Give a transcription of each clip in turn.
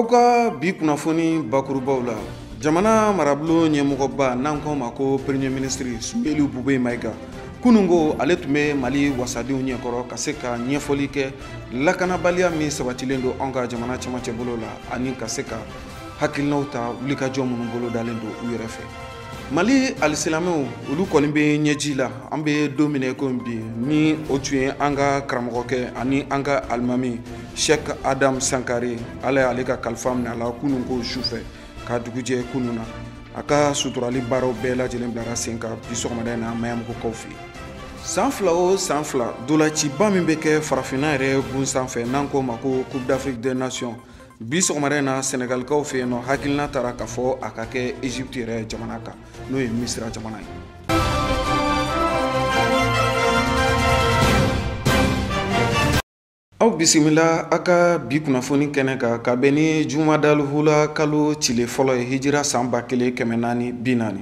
Auka bi kunnafoni bakurubaw la jamana marabolo ɲɛmɔgɔba n'an ko ma ko premier ministre Soumeylou Boubèye Maïga kunungo ale tun bɛ Mali wasadenw ɲɛkɔrɔ ka se ka ɲɛfɔli kɛ lakanabaliya min sabatilen don an ka jamana cɛmancɛ bolo la ani ka se ka hakilinaw ta wulikajɔ minnu bolo dalen don u yɛrɛ fɛ. Mali alisilamɛw olu kɔni bɛ ɲɛji la an bɛ don min ko bi ni o tun ye an ka karamɔgɔkɛ ani an ka alimami Sheikh Adam Sankare ala y'ale ka kalifa minɛ a la kunungo sufɛ ka dugujɛ kunun na a ka suturali baaraw bɛɛ lajɛlen bilara sen kan bi sɔgɔmada in na mayamɔgɔkaw fɛ yen. San fila o san fila dolaciba min bɛ kɛ farafinna yɛrɛ gun sanfɛ n'an ko ma ko Coupe d'Afrique des Nations bi sɔgɔmada in na Senegalikaw fɛ yen nɔ hakilina taara k'a fɔ a ka kɛ Egypte yɛrɛ jamana kan n'o ye Misira jamana ye. Aw bisimila a ka bi kunnafoni kɛnɛ kan ka bɛn ni Jumadalhula kalo tile fɔlɔ ye hijira san 1440.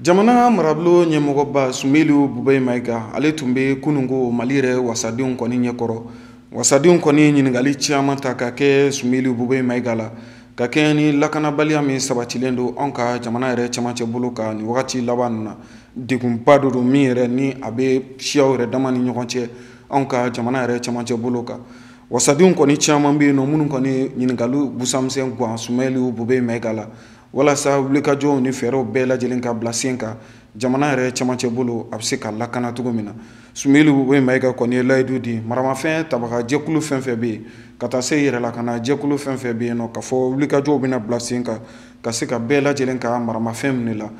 Jamana marabolo ɲɛmɔgɔba Soumeylou Boubèye Maïga ale tun bɛ kunungo Mali yɛrɛ wasadenw kɔni ɲɛkɔrɔ. Wasadenw kɔni ɲininkali caman ta ka kɛ Soumeylou Boubèye Maïga la ka kɛ ni lakanabaliya min sabatilen don an ka jamana yɛrɛ cɛmancɛ bolo kan ni wagati laban na degunba do min yɛrɛ ni a bɛ siyaw yɛrɛ dama ni ɲɔgɔn cɛ an ka jamana yɛrɛ cɛmancɛ bolo kan. Wasadenw kɔni caman bɛ yen nɔ minnu kɔni ɲininkaliw busamisɛn guwan Soumeylou Boubèye Maïga la walasa wulikajɔw ni fɛɛrɛw bɛɛ lajɛlen ka bila sen kan jamana yɛrɛ cɛmancɛ bolo a bɛ se ka lakana cogo min na. Soumeylou Boubèye Maïga kɔni ye layidu di maramafɛn tabaga jɛkulu fɛn fɛn bɛ yen ka taa se yɛrɛ la ka na jɛkulu fɛn fɛn bɛ yen nɔ ka fɔ wulikajɔw bɛna bila sen kan ka se ka bɛɛ lajɛlen ka maramafɛn minɛ la.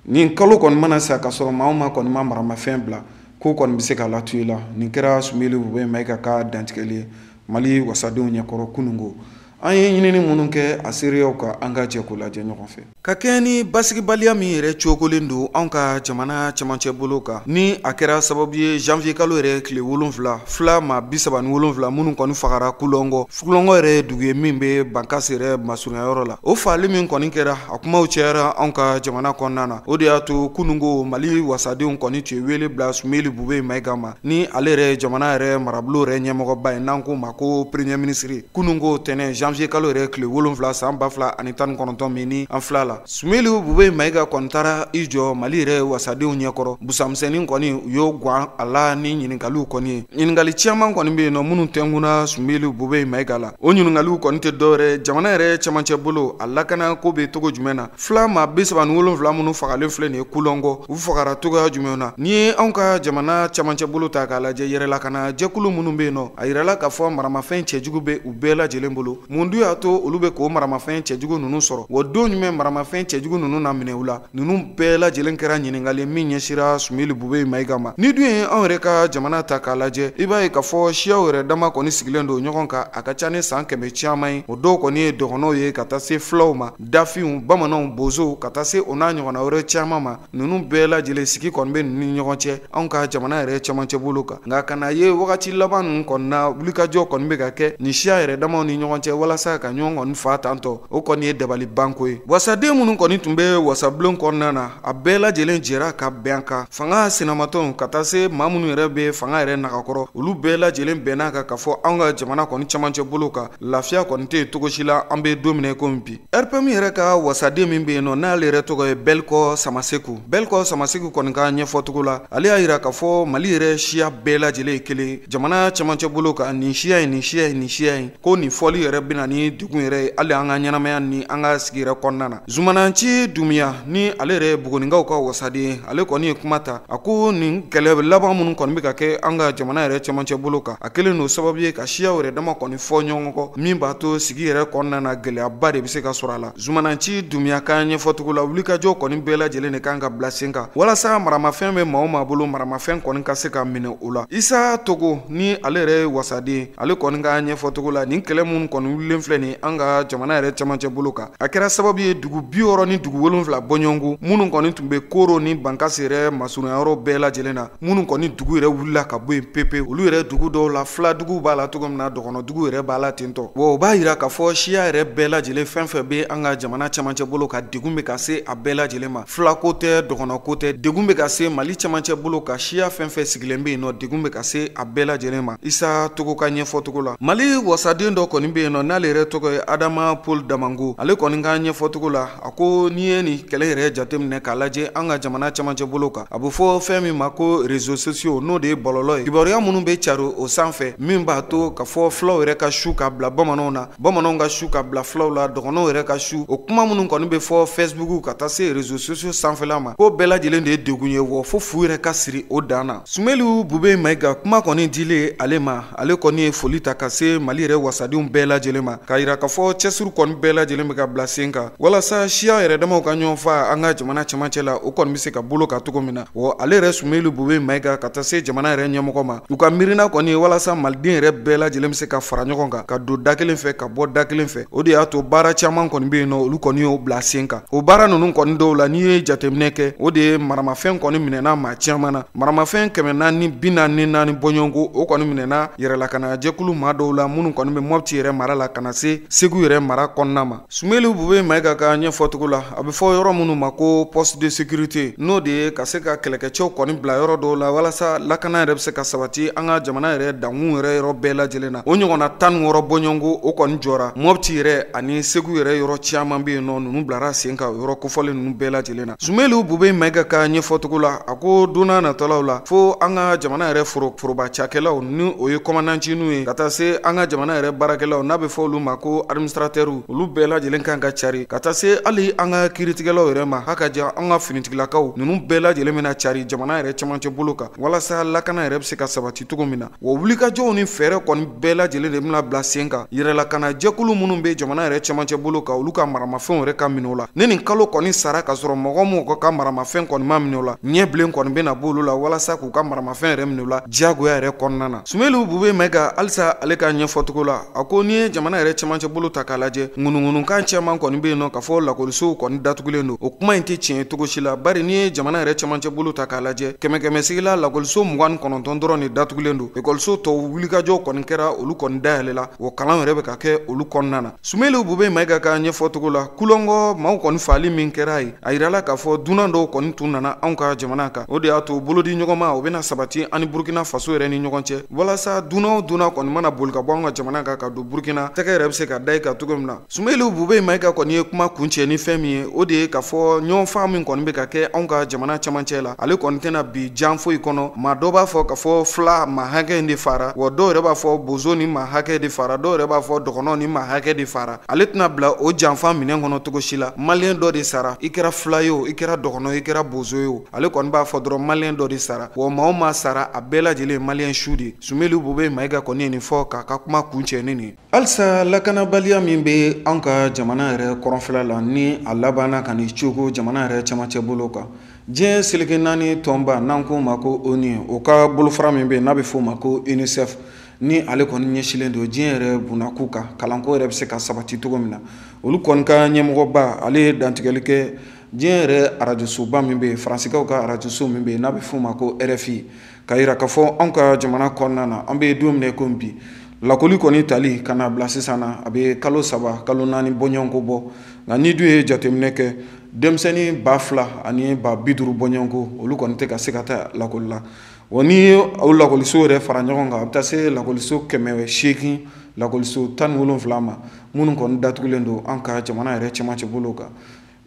Nin kalo kɔni mana sa ka sɔrɔ maa o maa kɔni ma maramafɛn bila ko kɔni bɛ se ka latu i la nin kɛra Soumeylou Boubèye Maïga ka dantigɛli ye Mali wasadenw ɲɛkɔrɔ kunungo. An ye ɲinini minnu kɛ a seereyaw ka an ka jɛ k'o lajɛ ɲɔgɔn fɛ. Ka kɛ ni basigibaliya min yɛrɛ cogolen don an ka jamana cɛmancɛ bolo kan ni a kɛra sababu ye janvier kalo yɛrɛ tile 7 fila maa 37 minnu kɔni fagara kulɔngɔ yɛrɛ ye dugu ye min bɛ Bankasi yɛrɛ masurunyayɔrɔ la. O fagali min kɔni kɛra a kumaw cayara an ka jamana kɔnɔna na o de y'a to kunungo Mali wasadenw kɔni tun ye wele bila Soumeylou Boubèye Maïga ma ni ale yɛrɛ jamana yɛrɛ marabolo yɛrɛ ɲɛmɔgɔba ye n'an ko ma ko premier ministre kunungo tɛnɛn janvier kalo yɛrɛ tile 7 san 2019 min ni an fila la. Soumeylou Boubèye Maïga kɔni taara i jɔ Mali yɛrɛ wasadenw ɲɛkɔrɔ busamisɛnnin kɔni u y'o guwan a la ni ɲininkaliw kɔni ye. Ɲininkali caman kɔni bɛ yen nɔ minnu tɛnkuna Soumeylou Boubèye Maïga la. O ɲininkaliw kɔni tɛ dɔwɛrɛ jamana yɛrɛ cɛmancɛ bolo a lakana ko bɛ cogo jumɛn na. Fila maa 37 minnu fagalen filɛ nin ye kulɔngɔ u fagara cogoya jumɛn na. Ni ye anw ka jamana cɛmancɛ bolo ta k'a lajɛ yɛrɛ lakana jɛkulu minnu bɛ yen nɔ a yirala k'a fɔ maramafɛn cɛjugu bɛ u bɛɛ lajɛlen bolo. Mun dun y'a to olu bɛ k'o maramafɛn cɛjugu ninnu sɔrɔ wa don jumɛn maramafɛn cɛjugu ninnu na minɛ u la ninnu bɛɛ lajɛlen kɛra ɲininkali min ɲɛsira Soumeylou Boubèye Maïga ma. Ni dun ye anw yɛrɛ ka jamana ta k'a lajɛ i b'a ye k'a fɔ siyaw yɛrɛ dama kɔni sigilen don ɲɔgɔn kan a ka ca ni san 100 caman ye o dɔw kɔni ye dɔgɔnɔw ye ka taa se filaw ma dafinw bamananw bozow ka taa se o n'a ɲɔgɔnna wɛrɛ caman ma ninnu bɛɛ lajɛlen sigi kɔni bɛ ninnu ni ɲɔgɔn cɛ anw ka jamana yɛrɛ cɛmancɛ bolo kan nka ka na ye wagati laban ninnu kɔni na wulikajɔ kɔni bɛ ka kɛ ni siya yɛrɛ damaw ni ɲɔgɔn cɛ walasa ka ɲɔgɔn kɔni fa tantɔ o kɔni ye dabali banko ye. Wasaden minnu kɔni tun bɛ wasabulon kɔnɔna na a bɛɛ lajɛlen jɛra ka bɛn kan fanga senamatɔnw ka taa se maa minnu yɛrɛ bɛ fanga yɛrɛ nagakɔrɔ olu bɛɛ lajɛlen bɛnna kan k'a fɔ anw ka jamana kɔni cɛmancɛ bolo kan lafiya kɔni tɛ yen cogo si la an bɛ don min ko bi. RPM yɛrɛ ka wasaden min bɛ yen nɔ n'ale yɛrɛ tɔgɔ ye Belkɔ Samaseku kɔni ka ɲɛfɔcogo la ale y'a jira k'a fɔ Mali yɛrɛ siya bɛɛ lajɛlen ye kelen jamana cɛmancɛ bolo kan nin siya in ko nin fɔli yɛrɛ bɛna ni degun yɛrɛ ye hali an ka ɲɛnamaya ni an ka sigi yɛrɛ kɔnɔna na. Zumananci Dumiya ni ale yɛrɛ Bugoninkaw ka wasaden ale kɔni ye kuma ta a ko nin kɛlɛ laban minnu kɔni bɛ ka kɛ an ka jamana yɛrɛ cɛmancɛ bolo kan a kelen don sababu ye ka siyaw yɛrɛ dama kɔni fɔ ɲɔgɔn kɔ min b'a to sigi yɛrɛ kɔnɔna na gɛlɛyaba de bɛ se ka sɔrɔ a la. Zumananci Dumiya ka ɲɛfɔcogo la wulikajɔ kɔni bɛɛ lajɛlen de kan ka bila sen kan walasa maramafɛn bɛ maa o maa bolo maramafɛn kɔni ka se ka minɛ o la. Isa Togo ni ale yɛrɛ ye wasaden ale kɔni ka ɲɛfɔcogo la nin kɛlɛ minnu kɔni wulilen filɛ nin an ka jamana yɛrɛ cɛmancɛ bolo kan a kɛra sababu ye dugu 60 ni dugu 7 bɔɲɔgɔnko minnu kɔni tun bɛ koro ni bankasi yɛrɛ masurunyayɔrɔ bɛɛ lajɛlen na minnu kɔni dugu yɛrɛ wulila ka bɔ yen pepe olu yɛrɛ dugu dɔw la fila dugu b'a la cogo min na dɔgɔnɔ dugu yɛrɛ b'a la tentɔ wa o b'a yira k'a fɔ siya yɛrɛ bɛɛ lajɛlen fɛn fɛn bɛ an ka jamana cɛmancɛ bolo ka degun bɛ ka se a bɛɛ lajɛlen ma filako tɛ dɔgɔnɔ ko tɛ degun bɛ ka se Mali cɛmancɛ bolo ka siya fɛn fɛn sigilen bɛ yen nɔ degun bɛ ka se a bɛɛ lajɛlen ma Isa Togo ka ɲɛfɔcogo la Mali wasaden dɔ kɔni bɛ yen nɔ n'ale yɛrɛ tɔgɔ ye Adama Paul Damango ale kɔni ka ɲɛfɔcogo la a ko n'i ye nin kɛlɛ yɛrɛ jateminɛ k'a lajɛ an ka jamana cɛmancɛ bolo kan a bɛ fɔ fɛn min ma ko réseaux sociaux n'o de ye bɔlɔlɔ ye kibaruya minnu bɛ cari o sanfɛ min b'a to ka fɔ fulaw yɛrɛ ka su ka bila bamananw na bamananw ka su ka bila fulaw la dɔgɔnɔw yɛrɛ ka su o kuma minnu kɔni bɛ fɔ Facebook ka taa se réseaux sociaux sanfɛla ma ko bɛɛ lajɛlen de ye degun ye wa fo fu yɛrɛ ka siri o dan na Sumeli Bube Mayiga kuma kɔni dilen ale ma ale kɔni ye foli ta ka se Mali yɛrɛ wasadenw bɛɛ lajɛlen ma ka yira ka fɔ cɛsiri kɔni bɛɛ lajɛlen bɛ ka bila sen kan walasa siya yɛrɛ damaw ka ɲɔgɔn fa an ka jamana cɛmancɛ la o kɔni bɛ se ka bolo ka cogo min na wa ale yɛrɛ Sumeli Bube Mayiga ka taa se jamana yɛrɛ ɲɛmɔgɔ ma u ka miirina kɔni ye walasa maliden yɛrɛ bɛɛ lajɛlen bɛ se ka fara ɲɔgɔn kan ka don da kelen fɛ ka bɔ da kelen fɛ o de y'a to baara caman kɔni bɛ yen nɔ olu kɔni y'o bila sen kan o baara ninnu kɔni dɔw la n'i ye jateminɛ kɛ o de ye maramafɛn kɔni minɛna maa caman na maramafɛn 444 bɔɲɔgɔnko o kɔni minɛna yɛrɛlakana jɛkulu maa dɔw la minnu kɔni bɛ Mopti yɛrɛ mara la kana se Segu yɛrɛ mara kɔnɔna ma Sumeli Bube Mayiga ka ɲɛfɔcogo la a bɛ fɔ yɔrɔ minnu ma ko poste de sécurité n'o de ye ka se ka kɛlɛkɛcɛw kɔni bila yɔrɔ dɔw la walasa lakana yɛrɛ bɛ se ka sabati an ka jamana yɛrɛ dankun yɛrɛ yɔrɔ bɛɛ lajɛlen na o ɲɔgɔnna 16 bɔɲɔgɔnko o kɔni jɔra Mopti yɛrɛ ani Segu yɛrɛ yɔrɔ caman bɛ yen nɔ ninnu bilara sen kan yɔrɔ kofɔlen ninnu bɛɛ lajɛlen na Sumeli Bube Mayiga ka ɲɛfɔcogo la a ko donna natɔlaw la fo an ka jamana yɛrɛ foroba cakɛlaw ni o ye commandantcininw ye ka taa se an ka jamana yɛrɛ baarakɛlaw n'a bɛ fɔ olu ma ko administrateurs olu bɛɛ lajɛlen kan ka cari ka taa se hali an ka kiiritigɛlaw yɛrɛ ma hakaja an ka finitigilakaw ninnu bɛɛ lajɛlen bɛna cari jamana yɛrɛ cɛmancɛ bolo kan walasa lakana yɛrɛ bɛ se ka sabati cogo min na wa wulikajɔw ni fɛɛrɛ kɔni bɛɛ lajɛlen de bɛna bila sen kan yɛrɛlakana jɛkulu minnu bɛ jamana yɛrɛ cɛmancɛ bolo kan olu ka maramafɛnw yɛrɛ ka minɛ o la ni nin kalo kɔni sara ka sɔrɔ mɔgɔ minnu ka maramafɛn kɔni ma minɛ o la ɲɛbilen kɔni bɛna bɔ olu la walasa k'u ka maramafɛn yɛrɛ minɛ o la diyagoya yɛrɛ kɔnɔna na Sumeli Bube Mayiga halisa ale ka ɲɛfɔcogo la a ko n'i ye jamana yɛrɛ cɛmancɛ bolo ta k'a lajɛ ŋunuŋunukan caman kɔni bɛ yen nɔ ka fɔ lakɔlisow kɔni datugulen don o kuma in tɛ tiɲɛ cogo si la bari n'i ye jamana yɛrɛ cɛmancɛ bolo ta k'a lajɛ kɛmɛ sigila lakɔliso 29 dɔrɔn de datugulen don ekɔliso tɔw wulikajɔw kɔni kɛra olu kɔni dayɛlɛla o kalan yɛrɛ bɛ ka kɛ olu kɔnɔna na Sumeli Bube Mayiga ka ɲɛfɔcogo la kulɔngɔ maaw kɔni fali min kɛra ye a yirala k'a fɔ dunan dɔw kɔni tun nana anw ka jamana kan o de y'a to bolodi ɲɔgɔnma o bɛna sabati ani Burkina Faso yɛrɛ ni ɲɔgɔn cɛ walasa dunan o dunan kɔni mana boli ka bɔ an ka jamana kan ka don Burkina tɛgɛ yɛrɛ bɛ se ka da i kan cogo min na Sumeli Bube Mayiga kɔni ye kuma kuncɛ ni fɛn min ye o de ye k'a fɔ ɲɔgɔnfan min kɔni bɛ ka kɛ anw ka jamana cɛmancɛ la ale kɔni tɛna bi jan foyi kɔnɔ maa dɔw b'a fɔ k'a fɔ fila maa hakɛ in de fara wa dɔw yɛrɛ b'a fɔ bozo ni maa hakɛ de fara dɔw yɛrɛ b'a fɔ dɔgɔnɔ ni maa hakɛ de fara ale tɛna bila o janfan minɛn kɔnɔ cogo si la maliyɛn dɔ de sara i kɛra fila ye o i kɛra dɔgɔnɔ i kɛra bozo ye o ale kɔni b'a fɔ dɔrɔn maliyɛn dɔ de sara wa maa o maa sara a bɛɛ lajɛlen ye maliyɛn su de Sumeli Bube Mayiga kɔni ye nin fɔ k'a ka kuma kuncɛ ni nin halisa lakanabaliya min bɛ an ka jamana yɛrɛ kɔrɔnfɛla la ni a labanna ka ni cogo jamana yɛrɛ cɛmancɛ bolo kan diɲɛ seleke naani tɔnba n'an ko ma ko ONU o ka bolofara min bɛ yen n'a bɛ fɔ o ma ko UNICEF ni ale kɔni ɲɛsilen don diɲɛ yɛrɛ bunako kan kalanko yɛrɛ bɛ se ka sabati cogo min na olu kɔni ka ɲɛmɔgɔba ale ye dantigɛli kɛ diɲɛ yɛrɛ arajosoba min bɛ yen faransikɛw ka arajoso min bɛ yen n'a bɛ fɔ o ma ko RFI ka yira k'a fɔ anw ka jamana kɔnɔna na an bɛ don min na komi bi lakoli kɔni tali ka na bila sisan na a bɛ kalo 3 kalo 4 bɔɲɔgɔnko bɔ nka ni dun ye jateminɛ kɛ denmisɛnnin 2000 ani 50 bɔɲɔgɔnko olu kɔni tɛ ka se ka taa lakoli la wa ni o lakɔliso yɛrɛ fara ɲɔgɔn kan a bɛ taa se lakɔliso 800 lakɔliso 17 ma minnu kɔni datugulen don an ka jamana yɛrɛ cɛmancɛ bolo kan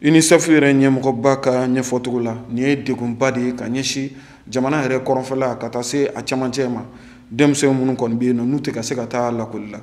UNICEF yɛrɛ ɲɛmɔgɔba ka ɲɛfɔcogo la nin ye degunba de ye ka ɲɛsin jamana yɛrɛ kɔrɔnfɛla ka taa se a cɛmancɛ ma denmisɛnw minnu kɔni bɛ yen nɔ n'u tɛ ka se ka taa lakoli la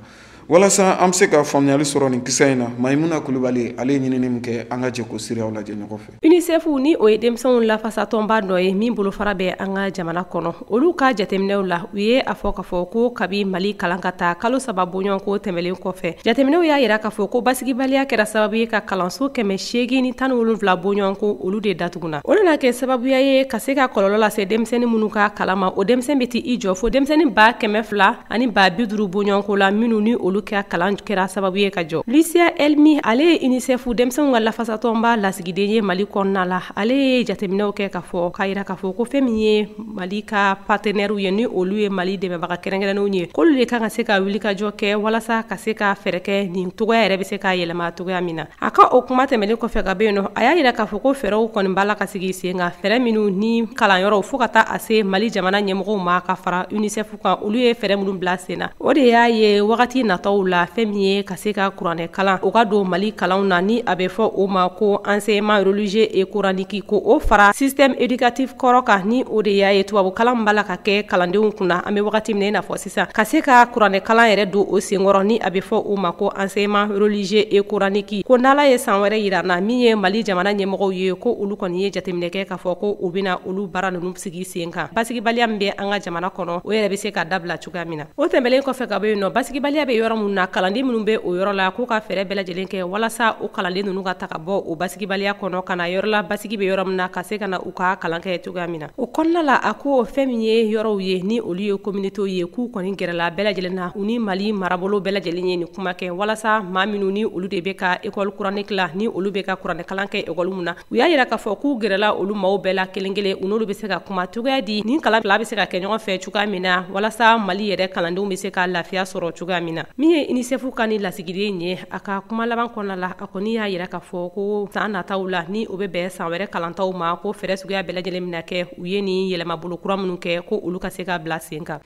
walasa an bɛ se ka faamuyali sɔrɔ nin kisɛ in na Mayimuna Kulibali ale ye ɲinini min kɛ an ka jɛko siraw lajɛ ɲɔgɔn fɛ. UNICEF ni o ye denmisɛnw lafasatɔnba dɔ ye min bolofara bɛ an ka jamana kɔnɔ olu ka jateminɛw la u ye a fɔ k'a fɔ ko kabi Mali kalan ka taa kalo 3 bɔɲɔgɔnko tɛmɛlen kɔfɛ jateminɛw y'a yira k'a fɔ ko basigibaliya kɛra sababu ye ka kalanso 817 bɔɲɔgɔnko olu de datuguna o nana kɛ sababuya ye ka se ka kɔlɔlɔ lase denmisɛnnin minnu ka kalan ma o denmisɛnnin bɛ t'i jɔ fo denmisɛnnin 200,000 ani 50 bɔɲɔgɔnko la minnu ni olu olu kɛ kalan kɛra sababu ye ka jɔ. Lucia Elmi ale ye UNICEF denmisɛnw ka lafasatɔnba lasigiden ye Mali kɔnɔna la. Ale ye jateminɛw kɛ ka fɔ k'a yira k'a fɔ ko fɛn min ye Mali ka partenaires ye ni olu ye Mali dɛmɛbaga kɛrɛnkɛrɛnnenw ye k'olu de kan ka se ka wulikajɔ kɛ walasa ka se ka fɛɛrɛ kɛ nin togoya yɛrɛ bɛ se ka yɛlɛma togoya min na. A ka o kuma tɛmɛlen kɔfɛ ka bɛ yen nɔ a y'a yira k'a fɔ ko fɛɛrɛw kɔni b'a la ka sigi sen kan fɛɛrɛ minnu ni kalanyɔrɔw fo ka taa a se Mali jamana ɲɛmɔgɔw ma ka fara UNICEF kan olu ye fɛɛrɛ minnu bila sen na. O de y'a ye wagati nataw la fɛn min ye ka se ka kuranɛ kalan o ka don Mali kalanw na ni a bɛ fɔ o ma ko enseignement religieux et coranique ko o fara système éducatif kɔrɔ kan ni o de y'a ye tubabu kalan b'a la ka kɛ kalandenw kunna an bɛ wagati min na i n'a fɔ sisan ka se ka kuranɛ kalan yɛrɛ don o senkɔrɔ ni a bɛ fɔ o ma ko enseignement religieux et coranique ko n'Ala ye san wɛrɛ yira na min ye Mali jamana ɲɛmɔgɔw ye ko olu kɔni ye jateminɛ kɛ k'a fɔ ko u bɛna olu baara ninnu sigi sen kan basigibaliya min bɛ an ka jamana kɔnɔ o yɛrɛ bɛ se ka dabila cogoya min na. O tɛmɛlen kɔfɛ ka bɔ yen nɔ basigibaliya bɛ yɔrɔ min na kalanden minnu bɛ o yɔrɔ la k'u ka fɛɛrɛ bɛɛ lajɛlen kɛ walasa o kalanden ninnu ka ta ka bɔ o basigibaliya kɔnɔ ka na yɔrɔ la basigi bɛ yɔrɔ min na ka se ka na u ka kalan kɛ cogoya min na. O kɔnɔna la a ko fɛn min ye yɔrɔw ye ni olu ye communauté ye k'u kɔni gɛrɛla bɛɛ lajɛlen na u ni Mali marabolo bɛɛ lajɛlen ye nin kuma kɛ walasa maa minnu ni olu de bɛ ka école coranique la ni olu bɛ ka kuranɛ kalan kɛ école mun na u y'a yira k'a fɔ k'u gɛrɛla olu maaw bɛɛ la kelen kelen u n'olu bɛ se ka kuma cogoya di nin kalan fila bɛ se ka kɛ ɲɔgɔn fɛ cogoya min na walasa Mali yɛrɛ kalandenw bɛ se ka lafiya sɔrɔ cogoya min na. Min ye UNICEF ka ni lasigiden ye a ka kuma laban kɔnɔna la a kɔni y'a yira k'a fɔ ko san nataw la ni o bɛ bɛn san wɛrɛ kalantaw ma ko fɛɛrɛ suguya bɛɛ lajɛlen mina kɛ u ye ni yɛlɛmabolo kura minnu kɛ ko olu ka se ka bila sen kan.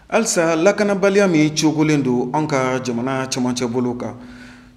Halisa lakanabaliya min cogolen don an ka jamana cɛmancɛ bolo kan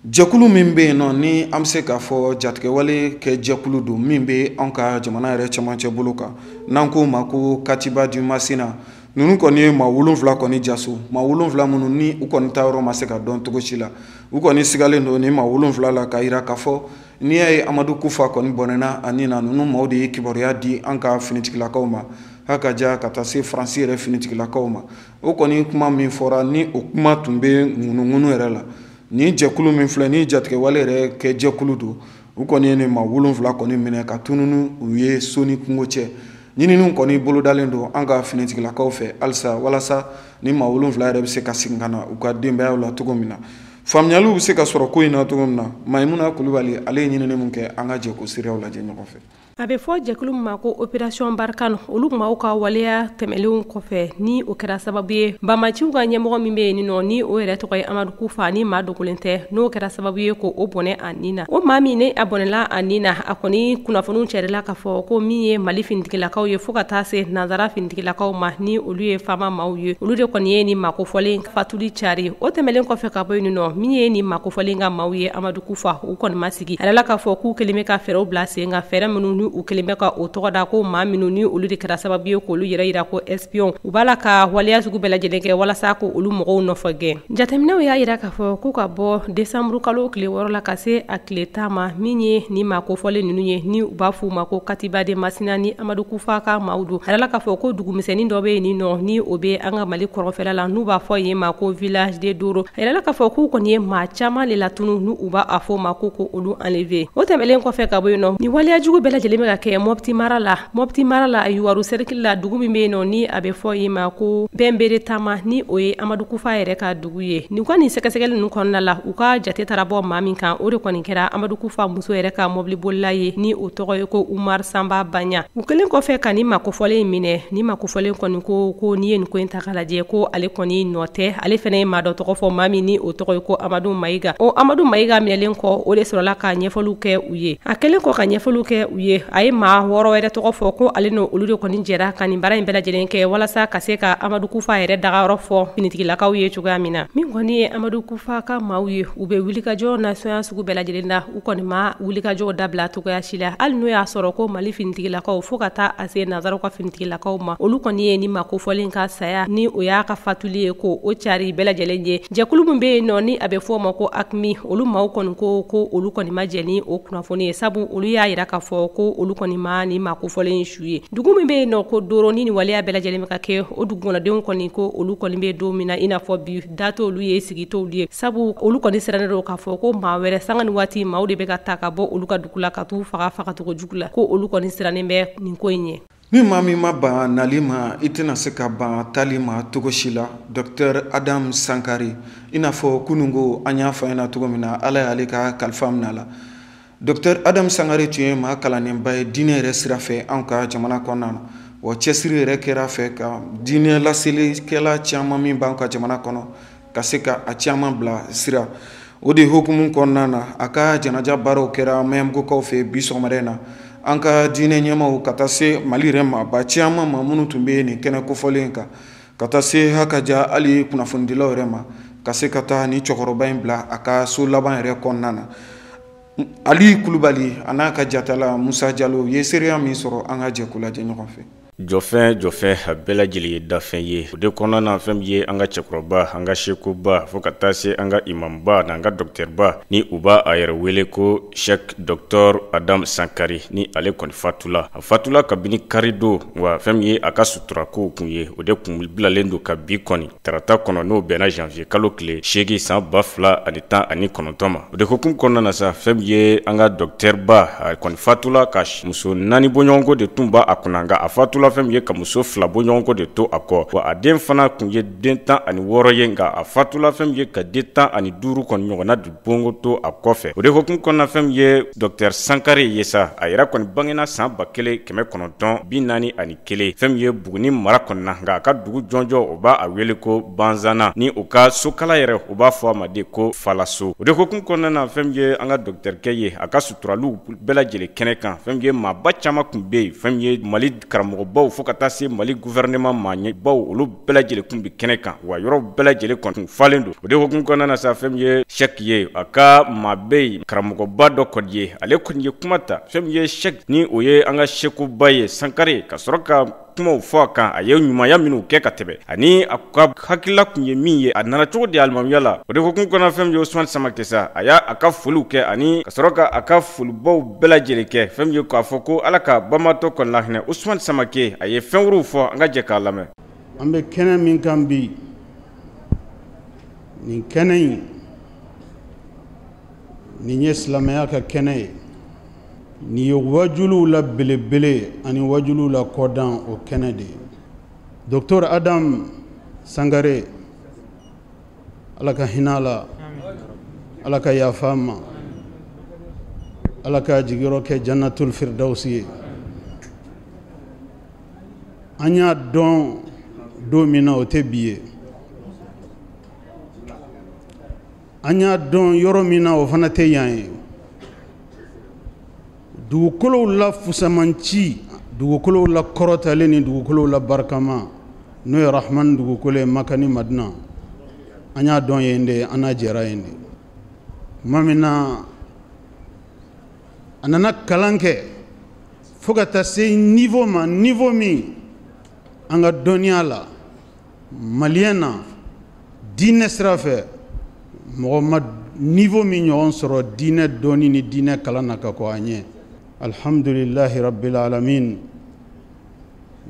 jɛkulu min bɛ yen nɔ ni an bɛ se k'a fɔ jatigɛwale kɛ jɛkulu don min bɛ an ka jamana yɛrɛ cɛmancɛ bolo kan n'an k'o ma ko Katiba du Masina ninnu kɔni ye maa 7 kɔni jaso maa 7 minnu ni u kɔni ta yɔrɔ ma se ka dɔn cogo si la u kɔni sigalen don ni maa 7 la ka yira k'a fɔ n'i y'a ye Amadu Kufa kɔni bɔnɛna ani na ninnu maaw de ye kibaruya di an ka finitigilakaw ma hakaja ka taa se Faransi yɛrɛ finitigilakaw ma o kɔni kuma min fɔra ni o kuma tun bɛ ŋunuŋunu yɛrɛ la ni jɛkulu min filɛ ni jatigɛwale yɛrɛ kɛ jɛkulu don u kɔni ye ni maa 7 kɔni minɛ ka tununu u ye soni kungo cɛ ɲininiw kɔni bolodalen don an ka finitigilakaw fɛ halisa walasa ni maa 7 yɛrɛ bɛ se ka segin ka na u ka denbayaw la cogo min na faamuyaliw bɛ se ka sɔrɔ ko in na cogo min na Mayimuna Kulibali ale ye ɲinini min kɛ an ka jɛko seereyaw lajɛ ɲɔgɔn fɛ. A bɛ fɔ jɛkulu min ma ko opération Barkhane olu maaw ka waleya tɛmɛlenw kɔfɛ ni o kɛra sababu ye Bamaciw ka ɲɛmɔgɔ min bɛ yen nɔ ni o yɛrɛ tɔgɔ ye Amadu Kufa ni maa dogolen tɛ n'o kɛra sababu ye ko o bɔnɛ a nin na o maa min ne a bɔnɛla a nin na a kɔni kunnafoniw cɛrɛla k'a fɔ ko min ye Mali finitigilakaw ye fo ka taa se nanzara finitigilakaw ma ni olu ye faama maaw ye olu de kɔni ye nin makofɔlen fatuli cari o tɛmɛlen kɔfɛ ka bɔ yen nɔ min ye nin makofɔlen ka maaw ye Amadu Kufa u kɔni ma sigi a yɛrɛ k'a fɔ k'u kelen bɛ ka fɛɛrɛw bila sen kan fɛɛrɛ minnu u kelen bɛ ka o tɔgɔ da ko maa minnu ni olu de kɛra sababu ye k'olu yɛrɛ yira ko espion u b'a la ka waleya sugu bɛɛ lajɛlen kɛ walasa ko olu mɔgɔw nɔfɛ gɛn jateminɛw y'a yira k'a fɔ k'u ka bɔ décembre kalo tile 6 la ka se a tile 10 ma min ye ni maa kofɔlen ninnu ye ni u b'a f'u ma ko Katiba de Masina ni Amadu Kufa ka maaw don a yɛrɛ k'a fɔ ko dugumisɛnnin dɔ bɛ yen nin nɔ ni o bɛ an ka Mali kɔrɔnfɛla la n'u b'a fɔ yen ma ko village de Doro a yɛrɛ k'a fɔ k'u kɔni ye maa caman de latunu n'u u b'a fɔ ma ko olu enlevé o tɛmɛlen kɔfɛ ka bɔ yen nɔ ni waleya jugu bɛɛ lajɛlen bɛ ka kɛ Mopti mara la Yuwaru cercle la dugu min bɛ yen nɔ ni a bɛ fɔ yen ma ko Bɛnbere Tama ni o ye Amadu Kufa yɛrɛ ka dugu ye nin ka nin sɛgɛsɛgɛli ninnu kɔnɔna la u ka jate taara bɔ maa min kan o de kɔni kɛra Amadu Kufa muso yɛrɛ ka mobili bolila ye ni o tɔgɔ ye ko Umar Sanba Banya u kelen kɔfɛ ka nin makofɔlen minɛ ni makofɔlen kɔni ko ni ye nin ko in ta ka lajɛ ko ale kɔni nɔ tɛ ale fɛnɛ ye maa dɔ tɔgɔ fɔ maa min ni o tɔgɔ ye ko Amadu Mayiga o Amadu Mayiga minɛlen kɔ o de sɔrɔla ka ɲɛfɔliw kɛ u ye a kelen kɔ ka ɲɛfɔliw kɛ u ye a ye maa 6 wɛrɛ tɔgɔ fɔ ko ale no olu de kɔni jɛra ka nin baara in bɛɛ lajɛlen kɛ walasa ka se ka Amadu Kufa yɛrɛ dagayɔrɔ fɔ finitigilakaw ye cogoya min na min kɔni ye Amadu Kufa ka maaw ye u bɛ wulikajɔ nasɔnya sugu bɛɛ lajɛlen na u kɔni ma wulikajɔ dabila cogoya si la hali n'o y'a sɔrɔ ko Mali finitigilakaw fo ka taa a se nanzaraw ka finitigilakaw ma olu kɔni ye ni makofɔlen ka saya ni o y'a ka fatuli ye ko o cari bɛɛ lajɛlen ye jɛkulu min bɛ yen nɔ ni a bɛ fɔ o ma ko ACMI olu maaw kɔni ko olu kɔni ma jɛ ni o kunnafoni ye sabu olu y'a yira k'a fɔ ko olu kɔni ma ni makofɔlen su ye dugu min bɛ yen nɔ ko Doro ni waleya bɛɛ lajɛlen bɛ ka kɛ o dugukɔnɔdenw kɔni ko olu kɔni bɛ don min na i n'a fɔ bi date olu ye sigi t'olu ye sabu olu kɔni sirannen don k'a fɔ ko maa wɛrɛ sanga ni waati maaw de bɛ ka ta ka bɔ olu ka dugu la ka t'u faga fagacogo jugu la ko olu kɔni sirannen bɛ nin ko in ye ni maa min ma ban nali ma i tɛna se ka ban tali ma cogo si la. Dr Adam Sankari i n'a fɔ kunungo an y'a fɔ ɲɛna cogo min na Ala y'ale ka kalifa minɛ a la. Dr Adam Sankari tun ye maa kalannenba ye diinɛ yɛrɛ sira fɛ anw ka jamana kɔnɔna na. Wa cɛsiri yɛrɛ kɛra fɛ ka diinɛ laselikɛla caman min b'an ka jamana kɔnɔ ka se ka a caman bila sira. O de hukumu kɔnɔna na a ka janaja baaraw kɛra Mayambugukaw fɛ bi sɔgɔmada in na. An ka diinɛ ɲɛmaw ka taa se Mali yɛrɛ ma ba caman ma minnu tun bɛ nin kɛnɛ kofɔlen kan ka taa se hakaja hali kunnafonidilaw yɛrɛ ma ka se ka taa ni cɛkɔrɔba in bila a ka so laban yɛrɛ kɔnɔna na. Ali Kulubali a n'a ka jatala Musa Jalo ye seereya min sɔrɔ an ka jɛkulu lajɛ ɲɔgɔn fɛ. Jɔfɛn a bɛɛ lajɛlen ye dafɛn ye. O de kɔnɔna na fɛn min ye an ka cɛkɔrɔba, an ka sekuba, fo ka taa se an ka imamba n'an ka dɔkitɛriba ni u b'a a yɛrɛ wele ko Sheikh Dr Adam Sankari ni ale kɔni fatula. A fatula kabini kari don, wa fɛn min ye a ka sutura kow kun ye. O de kun bilalen don ka bi kɔni tarata kɔnɔ n'o bɛnna janvier kalo tile 8 san 2019 ma. O de hukumu kɔnɔna na sa fɛn min ye an ka dɔkitɛriba a kɔni fatula ka muso 4 bɔɲɔgɔnko de tun b'a a kunna, nka a fatula fɛn min ye ka muso 2 bɔɲɔgɔnko de to a kɔ. Wa a den fana kun ye den 16 ye, nka a fatula fɛn min ye ka den 15 kɔni ɲɔgɔnna du bongo to a kɔfɛ. O de hukumu kɔnɔna fɛn min ye Dr Sankari ye sa a yɛrɛ kɔni bangena san 1941 fɛn min ye Buguni mara kɔnɔna, nka a ka dugu jɔnjɔ o b'a a wele ko Banzana ni o ka sokala yɛrɛ o b'a fɔ a ma de ko Falaso. O de hukumu kɔnɔna na fɛn min ye an ka dɔkitɛrikɛ ye a ka suturaliw bɛɛ lajɛlen kɛnɛ kan. Fɛn min ye maaba caman kun bɛ yen, fɛn min ye Mali karamɔgɔbaw fo ka taa se Mali gouvernement maaɲɛbaw olu bɛɛ lajɛlen kun bi kɛnɛ kan, wa yɔrɔ bɛɛ lajɛlen kɔni falen don. O de hukumu kɔnɔna na sa fɛn min ye Sheikh ye a ka maa bɛ yen karamɔgɔba dɔ kɔni ye, ale kɔni ye kuma ta. Fɛn min ye Sheikh ni o ye an ka sekuba ye Sankari ka sɔrɔ ka kumaw fɔ a kan, a ye ɲumanya minnu kɛ ka tɛmɛ ani a ka hakilila kun ye min ye a nana cogo di alimamiya la. O de hukumu kɔnɔna fɛn min ye Usman Samake sa a y'a a ka foliw kɛ ani ka sɔrɔ ka a ka folibaw bɛɛ lajɛlen kɛ. Fɛn min ye k'a fɔ ko Ala ka banbaatɔ kɔni lahinɛ Usman Samake a ye fɛn wɛrɛw fɔ an ka jɛ k'a lamɛn. An bɛ kɛnɛ min kan bi, nin kɛnɛ in nin ye silamɛya ka kɛnɛ ye, nin ye wajuluw la belebele ani wajuluw la kɔdan o kɛnɛ de ye. Dr Adam Sankari Ala ka hinɛ a la, Ala ka yafa a ma, Ala ka jigiyɔrɔ kɛ Jannatul Firdausi ye. An y'a dɔn don min na o tɛ bi ye, an y'a dɔn yɔrɔ min na o fana tɛ yan ye. Dugukolow la fusamanci, dugukolow la kɔrɔtalen ni dugukolow la barikama n'o ye Rahman dugukolo ye Maka ni Madina, an y'a dɔn yen de, an n'a jɛra yen de. Tuma min na a nana kalan kɛ fo ka taa se niveau ma, niveau min an ka dɔnniya la maliyɛn na diinɛ sira fɛ mɔgɔ ma niveau min ɲɔgɔn sɔrɔ diinɛ dɔnni ni diinɛ kalan na ka kɔ an ɲɛ. Alhamdulillahi rabbil alamin.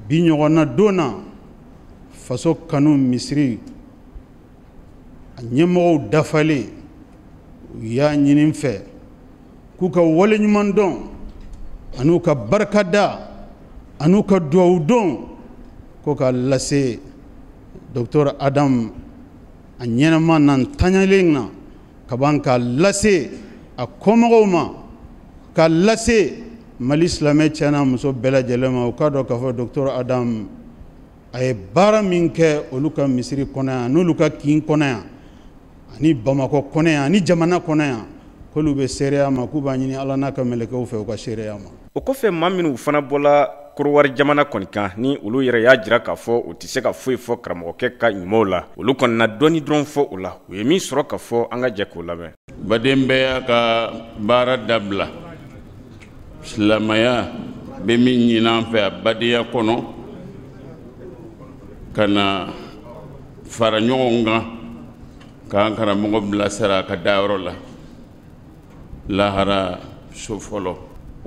Bi ɲɔgɔnna don na faso kanu misiri a ɲɛmɔgɔw dafalen u y'a ɲini fɛ k'u ka waleɲuman dɔn an'u ka barikada an'u ka duwawu dɔn ko ka lase Dr Adam a ɲɛnama na taɲalen na ka ban ka lase a kɔmɔgɔw ma, ka lase Mali silamɛ cɛ n'a muso bɛɛ lajɛlen ma. U k'a dɔn k'a fɔ Dr Adam a ye baara min kɛ olu ka misiri kɔnɔ yan n'olu ka kin kɔnɔ yan ani Bamakɔ kɔnɔ yan ani jamana kɔnɔ yan k'olu bɛ seereya ma, k'u b'a ɲini Ala n'a ka mɛlɛkɛw fɛ u ka seereya ma. O kɔfɛ maa minnu fana bɔla Korowari jamana kɔni kan ni olu yɛrɛ y'a jira k'a fɔ u tɛ se ka foyi fɔ karamɔgɔkɛ ka ɲumanw la, olu kɔni na dɔɔni dɔrɔn fɔ o la. U ye min sɔrɔ ka fɔ an ka jɛ k'o lamɛn. Baden bɛɛ y'a ka baara dabila, silamɛya bɛ min ɲini an fɛ a badenya kɔnɔ ka na fara ɲɔgɔn kan k'an karamɔgɔ bilasira ka dayɔrɔ la lahara so fɔlɔ.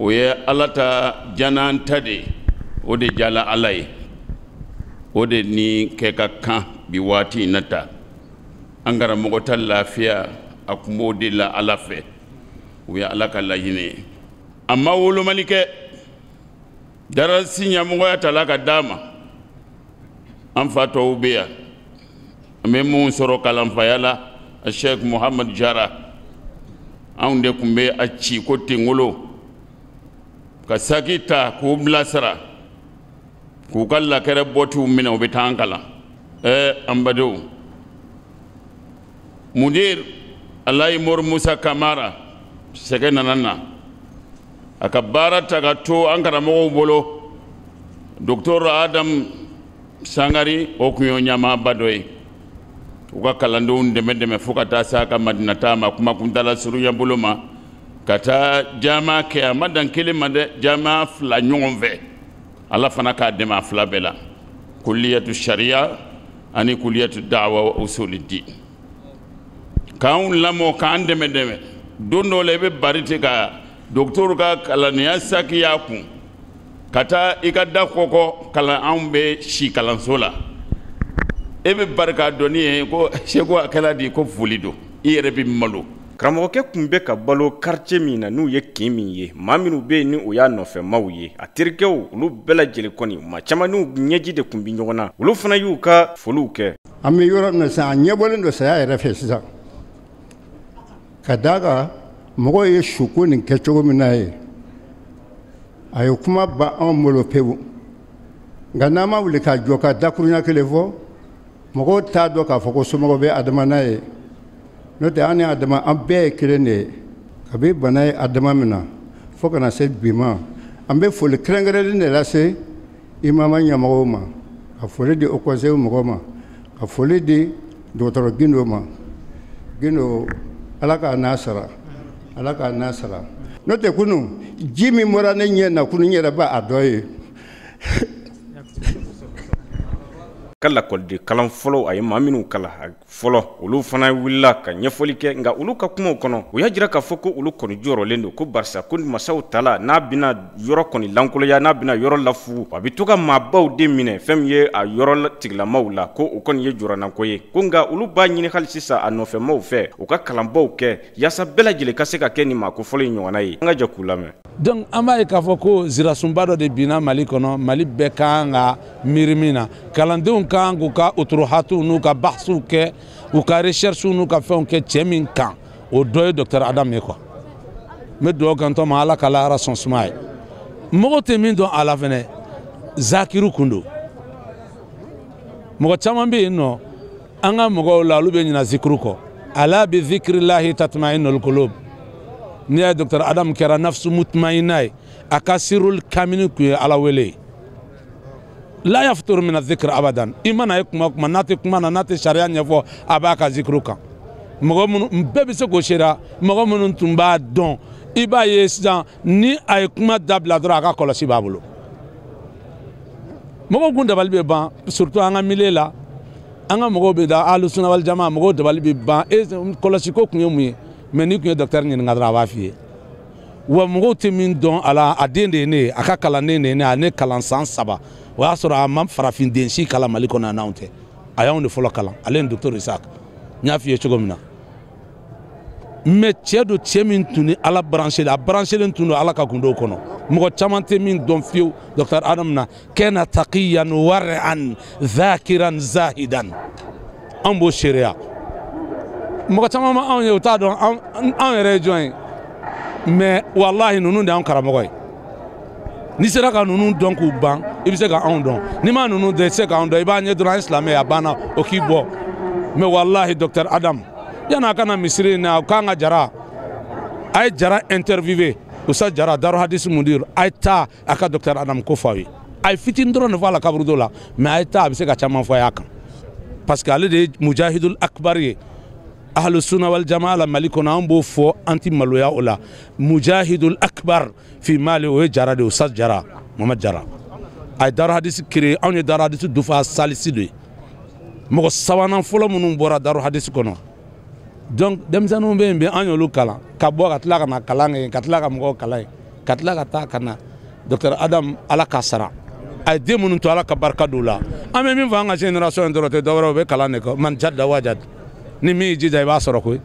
O ye Ala ta janan ta de, o de jala Ala ye, o de ni kɛ ka kan bi waati in na ta. An karamɔgɔ ta lafiya a kun b'o de la Ala fɛ, o ye Ala ka laɲini ye. A ma wolomali kɛ darasi ɲɛmɔgɔya tala ka d'a ma an fa tɔw bɛ yan an bɛ mun sɔrɔ kalanfaya la a Sheikh Muhammad Jara anw de tun bɛ a ci ko tengolo ka saki ta k'u bilasira k'u ka lakɛrɛ bɔtiw minɛ u bɛ taa an kalan an badenw mudir Alayi Mor Musa Kamara sɛgɛ nana na a ka baara ta ka to an karamɔgɔw bolo Dr. Adam Sangari o tun y'o ɲɛmaaba dɔ ye u ka kalandenw dɛmɛ fo ka taa se a ka madinata ma kuma kuntala surunya bolo ma ka taa jama kɛ a ma dan kelen ma dɛ jama fila ɲɔgɔn fɛ ala fana k'a dɛmɛ a fila bɛɛ la kulliyatu sariya ani kulliyatu da'wa wa usulid-din k'anw lamɔ k'an dɛmɛ don dɔ la i bɛ bari ten ka docteur ka kalandenya sakiya kun ka taa i ka da kɔkɔ kalan anw bɛ si kalanso la e bɛ bari k'a dɔn ni ye ko seko a kɛla di ko foli don i yɛrɛ bɛ malo karamɔgɔkɛ tun bɛ ka balo quartier min na n'u ye kin min ye maa minnu bɛ yen ni o y'a nɔfɛmaw ye a terikɛw olu bɛɛ lajɛlen kɔni maa caman n'u ɲɛji de tun bɛ ɲɔgɔn na olu fana y'u ka foliw kɛ an bɛ yɔrɔ min na sisan a ɲɛbɔlen don saya yɛrɛ fɛ sisan ka d'a kan mɔgɔw ye su ko nin kɛ cogo min na ye a ye kuma ban anw bolo pewu nka n'an ma wuli ka jɔ ka dakurunya kelen fɔ mɔgɔw t'a dɔn k'a fɔ ko somɔgɔw bɛ adama n'a ye n'o tɛ an ni adama an bɛɛ ye kelen de ye kabi bana ye adama min na fo kana se bi ma an bɛ foli kɛrɛnkɛrɛnnen de lase imama ɲɛmɔgɔw ma ka foli di haut conseil mɔgɔw ma ka foli di dɔgɔtɔrɔ Gindo ma Gindo ala k'a n'a sara ala k'a n'a sara n'o tɛ kunu ji min bɔra ne ɲɛ na kunu n yɛrɛ b'a dɔ ye ka lakɔliden kalan fɔlɔ a ye maa minnu kalan fɔlɔ olu fana wulila ka ɲɛfɔli kɛ nka olu ka kumaw kɔnɔ u y'a jira k'a fɔ ko olu kɔni jɔyɔrɔlen don ko barisa ko masaw tala n'a bɛna yɔrɔ kɔni lankoloya n'a bɛna yɔrɔ lafugu a bɛ to ka maabaw den minɛ fɛn min ye a yɔrɔ tigilamaw la ko o kɔni ye jɔrɔnako ye ko nka olu b'a ɲini hali sisan a nɔfɛmaw fɛ u ka kalanbaw kɛ yaasa bɛɛ lajɛlen ka se ka kɛ nin maako fɔlɔ in ɲɔgɔnna ye an ka jɛ k'u lamɛn. Donc an b'a ye k'a fɔ ko zirasunba dɔ de binna Mali kɔnɔ Mali bɛɛ kan ka miiri min na kalandenw kan k'u ka uturuhatu n'u ka bahsuw kɛ u ka recherche n'u ka fɛnw kɛ cɛ min kan o dɔ ye Dr. Adam ye quoi n bɛ dugawu kɛ n tɔ ma ala ka lahara sɔn suma ye mɔgɔ tɛ min dɔn a la fɛnɛ Zakiru kun don mɔgɔ caman bɛ yen nɔ an ka mɔgɔw la olu bɛ ɲina zikiru kɔ ala bi zikirillahi tatma'innul qulub n'i ye Dr. Adam kɛra nafsu mutmainna ye a ka sirul kamini kun ye ala wele la yafturu min zikr abadan i mana ye kuma kuma n'a tɛ kuma na n'a tɛ sariya ɲɛfɔ a b'a ka zikiru kan mɔgɔ minnu bɛɛ bɛ se k'o seera mɔgɔ minnu tun b'a dɔn i b'a ye sisan ni a ye kuma dabila dɔrɔn a ka kɔlɔsi b'a bolo mɔgɔw kun dabali bɛ ban surtout an ka milieu la an ka mɔgɔw bɛ da ahlu sunna wal jamaa mɔgɔw dabali bɛ ban kɔlɔsi ko kun ye mun ye mais ni kun ye docteur ɲininka dɔrɔn a b'a f'i ye wa mɔgɔw tɛ min dɔn a la a den de ye ne ye a ka kalanden de ye ne ye a ne kalan san 3 o y'a sɔrɔ a ma farafin den si kalan Mali kɔnɔ n'anw tɛ a y'anw de fɔlɔ kalan ale ni docteur Isaac n y'a f'i ye cogo min na mais cɛ do cɛ min tun ni ala branchelen a branchelen tun don ala ka gundow kɔnɔ mɔgɔ caman tɛ min dɔn fiyewu Dr. Adam na kɛna taqiyan wari'an zakiran zahidan an b'o seereya mɔgɔ caman ma anw ye u t'a dɔn anw yɛrɛ ye jɔn ye mais wallahi ninnu de y'anw karamɔgɔ ye n'i sera ka ninnu dɔn k'u ban i bɛ se ka anw dɔn n'i ma ninnu dɔn i tɛ se k'anw dɔn i b'a ɲɛ dɔrɔn an ye silamɛ ye a banna o k'i bɔ mais wallahi Dr. Adam yana kana misiri na kan ka jara a ye jara interviewé Usa Jara Daru Hadisi Mudir a ye taa a ka Dr. Adam ko fɔ aw ye a ye fitini dɔrɔn de fɔ a la kaburu dɔ la mais a ye taa a bɛ se ka caman fɔ a y'a kan parce que ale de ye mujahidul akbar ye ahlu sunna wal jamaa la Mali kɔnɔ an b'o fɔ an ti maloya o la mujahidul akbar fi Mali o ye Jara de Usa Jara Muhammad Jara a ye Daru Hadisi créé anw ye Daru Hadisi dufa salisi de ye mɔgɔ sabanan fɔlɔ minnu bɔra Daru Hadisi kɔnɔ donc denmisɛnninw bɛ yen bi an y'olu kalan ka bɔ ka tila ka na kalan kɛ ka tila ka mɔgɔw kalan yen ka tila ka taa ka na Dr. Adam ala ka sara a ye den minnu to ala ka barika don u la an bɛ min fɔ an ka génération in dɔrɔn tɛ dɔwɛrɛ u bɛ kalan de kɛ man jada wajad ni min y'i jija i b'a sɔrɔ koyi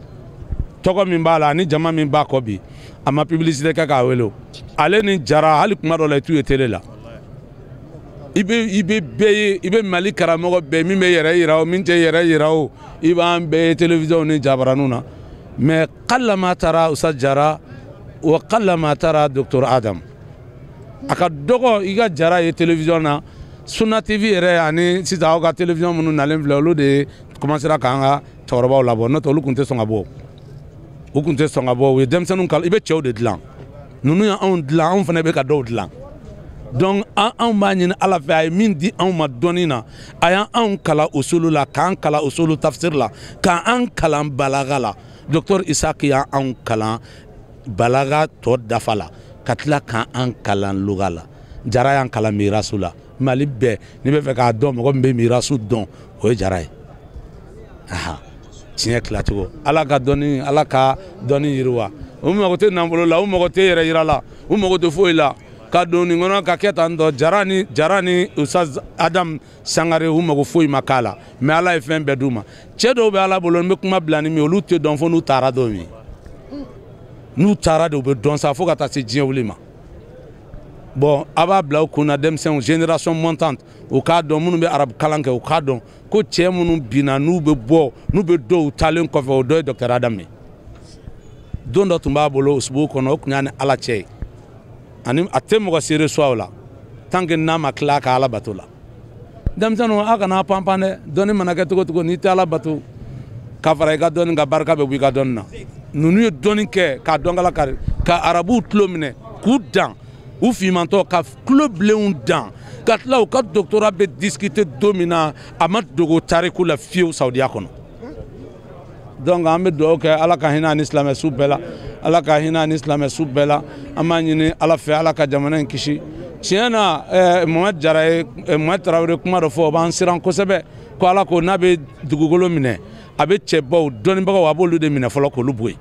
tɔgɔ min b'a la ani jama min b'a kɔ bi a ma publicité kɛ k'a wele o ale ni Jara hali kuma dɔ la i t'u ye télé la ibe beye ibe Mali karamɔgɔ bɛɛ min bɛ yɛrɛ yira o min tɛ yɛrɛ yira o i b'an bɛɛ télévision ni jabaraniw na mais kallama tara Ustaz Jara wa kallama tara Docteur Adam a ka dɔgɔ i ka Jara ye télévision na Sunna TV yɛrɛ ani sisan aw ka télévision minnu nalen filɛ olu de commencera k'an ka cɛkɔrɔbaw labɔ n'o tɛ olu tun tɛ sɔn ka bɔ u tun tɛ sɔn ka bɔ u ye denmisɛnninw kala i bɛ cɛw de dilan ninnu y'anw dilan anw fana bɛ ka dɔw dilan donc anw b'a ɲini Ala fɛ a ye min di anw ma dɔnni na a y'anw kalan usulu la k'an kalan usulu tafsir la k'an kalan balaga la Docteur Isaki y'anw kalan balaga tɔ dafa la ka tila k'an kalan luga la Jara y'an kalan mirasu la Mali bɛɛ n'i bɛ fɛ k'a dɔn mɔgɔ min bɛ mirasu dɔn o ye Jara ye aha tiɲɛ tilacogo Ala ka dɔnni yiriwa u mago tɛ nafolo la u mago tɛ yɛrɛ yira la u mago tɛ foyi la ka don nin kɔnɔ ka kɛ tan tɔ Jara ni Ustaz Adam Sangare u mago foyi ma k'a la mais Ala ye fɛn bɛɛ d'u ma cɛ dɔw bɛ Ala bolo n bɛ kuma bila ni min olu tɛ dɔn fo n'u taara don min n'u taara de u bɛ dɔn sa fo ka taa se diɲɛ wuli ma bon a b'a bila u kunna denmisɛnw génération montante u k'a dɔn minnu bɛ arabu kalan kɛ u k'a dɔn ko cɛ minnu binna n'u bɛ bɔ n'u bɛ dɔw talen kɔfɛ o dɔ ye Docteur Adam ye don dɔ tun b'a bolo usubu kɔnɔ o tun y'a ni Ala cɛ ye ani a tɛ mɔgɔ seere so aw la tant que n'a ma tila ka Ala bato la denmisɛnninw a kana panpan dɛ dɔnni mana kɛ cogo o cogo n'i tɛ Ala bato ka fara i ka dɔnni ka barika bɛ bɔ i ka dɔnni na ninnu ye dɔnni kɛ k'a dɔn kala kari ka arabuw tulo minɛ k'u dan u fimantɔ ka tulo bilenw dan ka tila u ka doctorat bɛ discuter don min na a ma dogo tariku la fiyewu Saudiya kɔnɔ donc an bɛ dugawu kɛ Ala ka hinɛ ani silamɛsu bɛɛ la Ala ka hinɛ ani silamɛsu bɛɛ la an b'a ɲini Ala fɛ Ala ka jamana in kisi tiɲɛ na Mohamed Jara ye Mohamed Tarawele kuma dɔ fɔ o b'an siran kosɛbɛ ko Ala ko n'a bɛ dugukolo minɛ a bɛ cɛbaw dɔnnibagaw a b'olu de minɛ fɔlɔ k'olu bɔ yen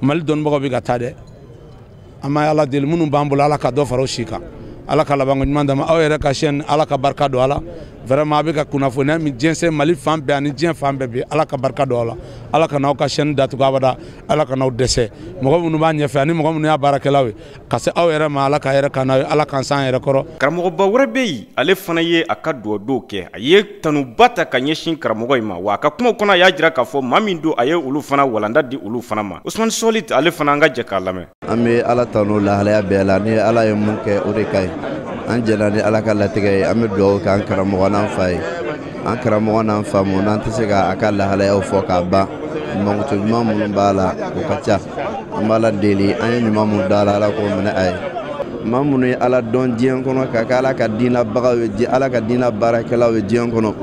Mali dɔnnibagaw bɛ ka taa dɛ an b'a Ala deli minnu b'an bolo Ala ka dɔ fara o si kan Ala ka labanko ɲuman d'an ma aw yɛrɛ ka chaîne Ala ka barika don a la vraiment a bɛ ka kunnafoniya min jɛnsɛn Mali fan bɛɛ ani diɲɛ fan bɛɛ bi Ala ka barika don a la Ala ka n'aw ka chaîne datugu abada Ala ka n'aw dɛsɛ mɔgɔ minnu b'a ɲɛfɛ ani mɔgɔ minnu y'a baarakɛlaw ye ka se aw yɛrɛ ma Ala ka hɛrɛ k'an n'aw ye Ala k'an s'an yɛrɛ kɔrɔ. Karamɔgɔba wɛrɛ bɛ yen ale fana ye a ka duwɔdow kɛ a ye tanuba ta ka ɲɛsin karamɔgɔ in ma wa a ka kumaw kɔnɔ a y'a jira k'a fɔ maa min don a ye olu fana walanda di olu fana ma Usmane Solid ale fana an ka jɛ k'a lamɛn. An bɛ Ala tanu lahalaya bɛɛ la ni Ala ye mun kɛ o de ka ɲi an jɛna ni Ala ka latigɛ ye an bɛ dugawu kɛ an karamɔgɔ n'an fa ye an karamɔgɔ n'an famu n'an tɛ se k'a ka lahalayaw fɔ k'a ban mankutu ɲuman minnu b'a la o ka ca an b'a la deli an ye ɲuman minnu da la Ala k'o minɛ a ye maa minnu ye Ala dɔn diɲɛ kɔnɔ ka kɛ Ala ka diinabagaw ye Ala ka diina baarakɛlaw ye diɲɛ kɔnɔ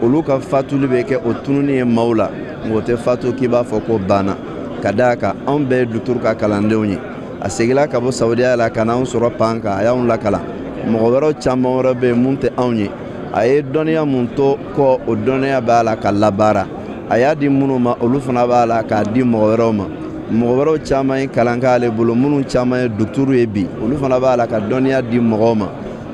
olu ka fatuli bɛ kɛ o tununi ye maaw la nka o tɛ fatu k'i b'a fɔ ko banna ka d'a kan anw bɛɛ ye docteur ka kalandenw ye a segila ka bɔ Saudiya la ka n'anw sɔrɔ pan kan a y'anw lakalan mɔgɔ wɛrɛw caman wɛrɛ bɛ yen mun tɛ anw ye a ye dɔnniya mun to kɔ o dɔnniya b'a la ka labaara a y'a di minnu ma olu fana b'a la k'a di mɔgɔ wɛrɛw ma mɔgɔ wɛrɛw caman ye kalan k'ale bolo minnu caman ye docteur ye bi olu fana b'a la ka dɔnniya di mɔgɔw ma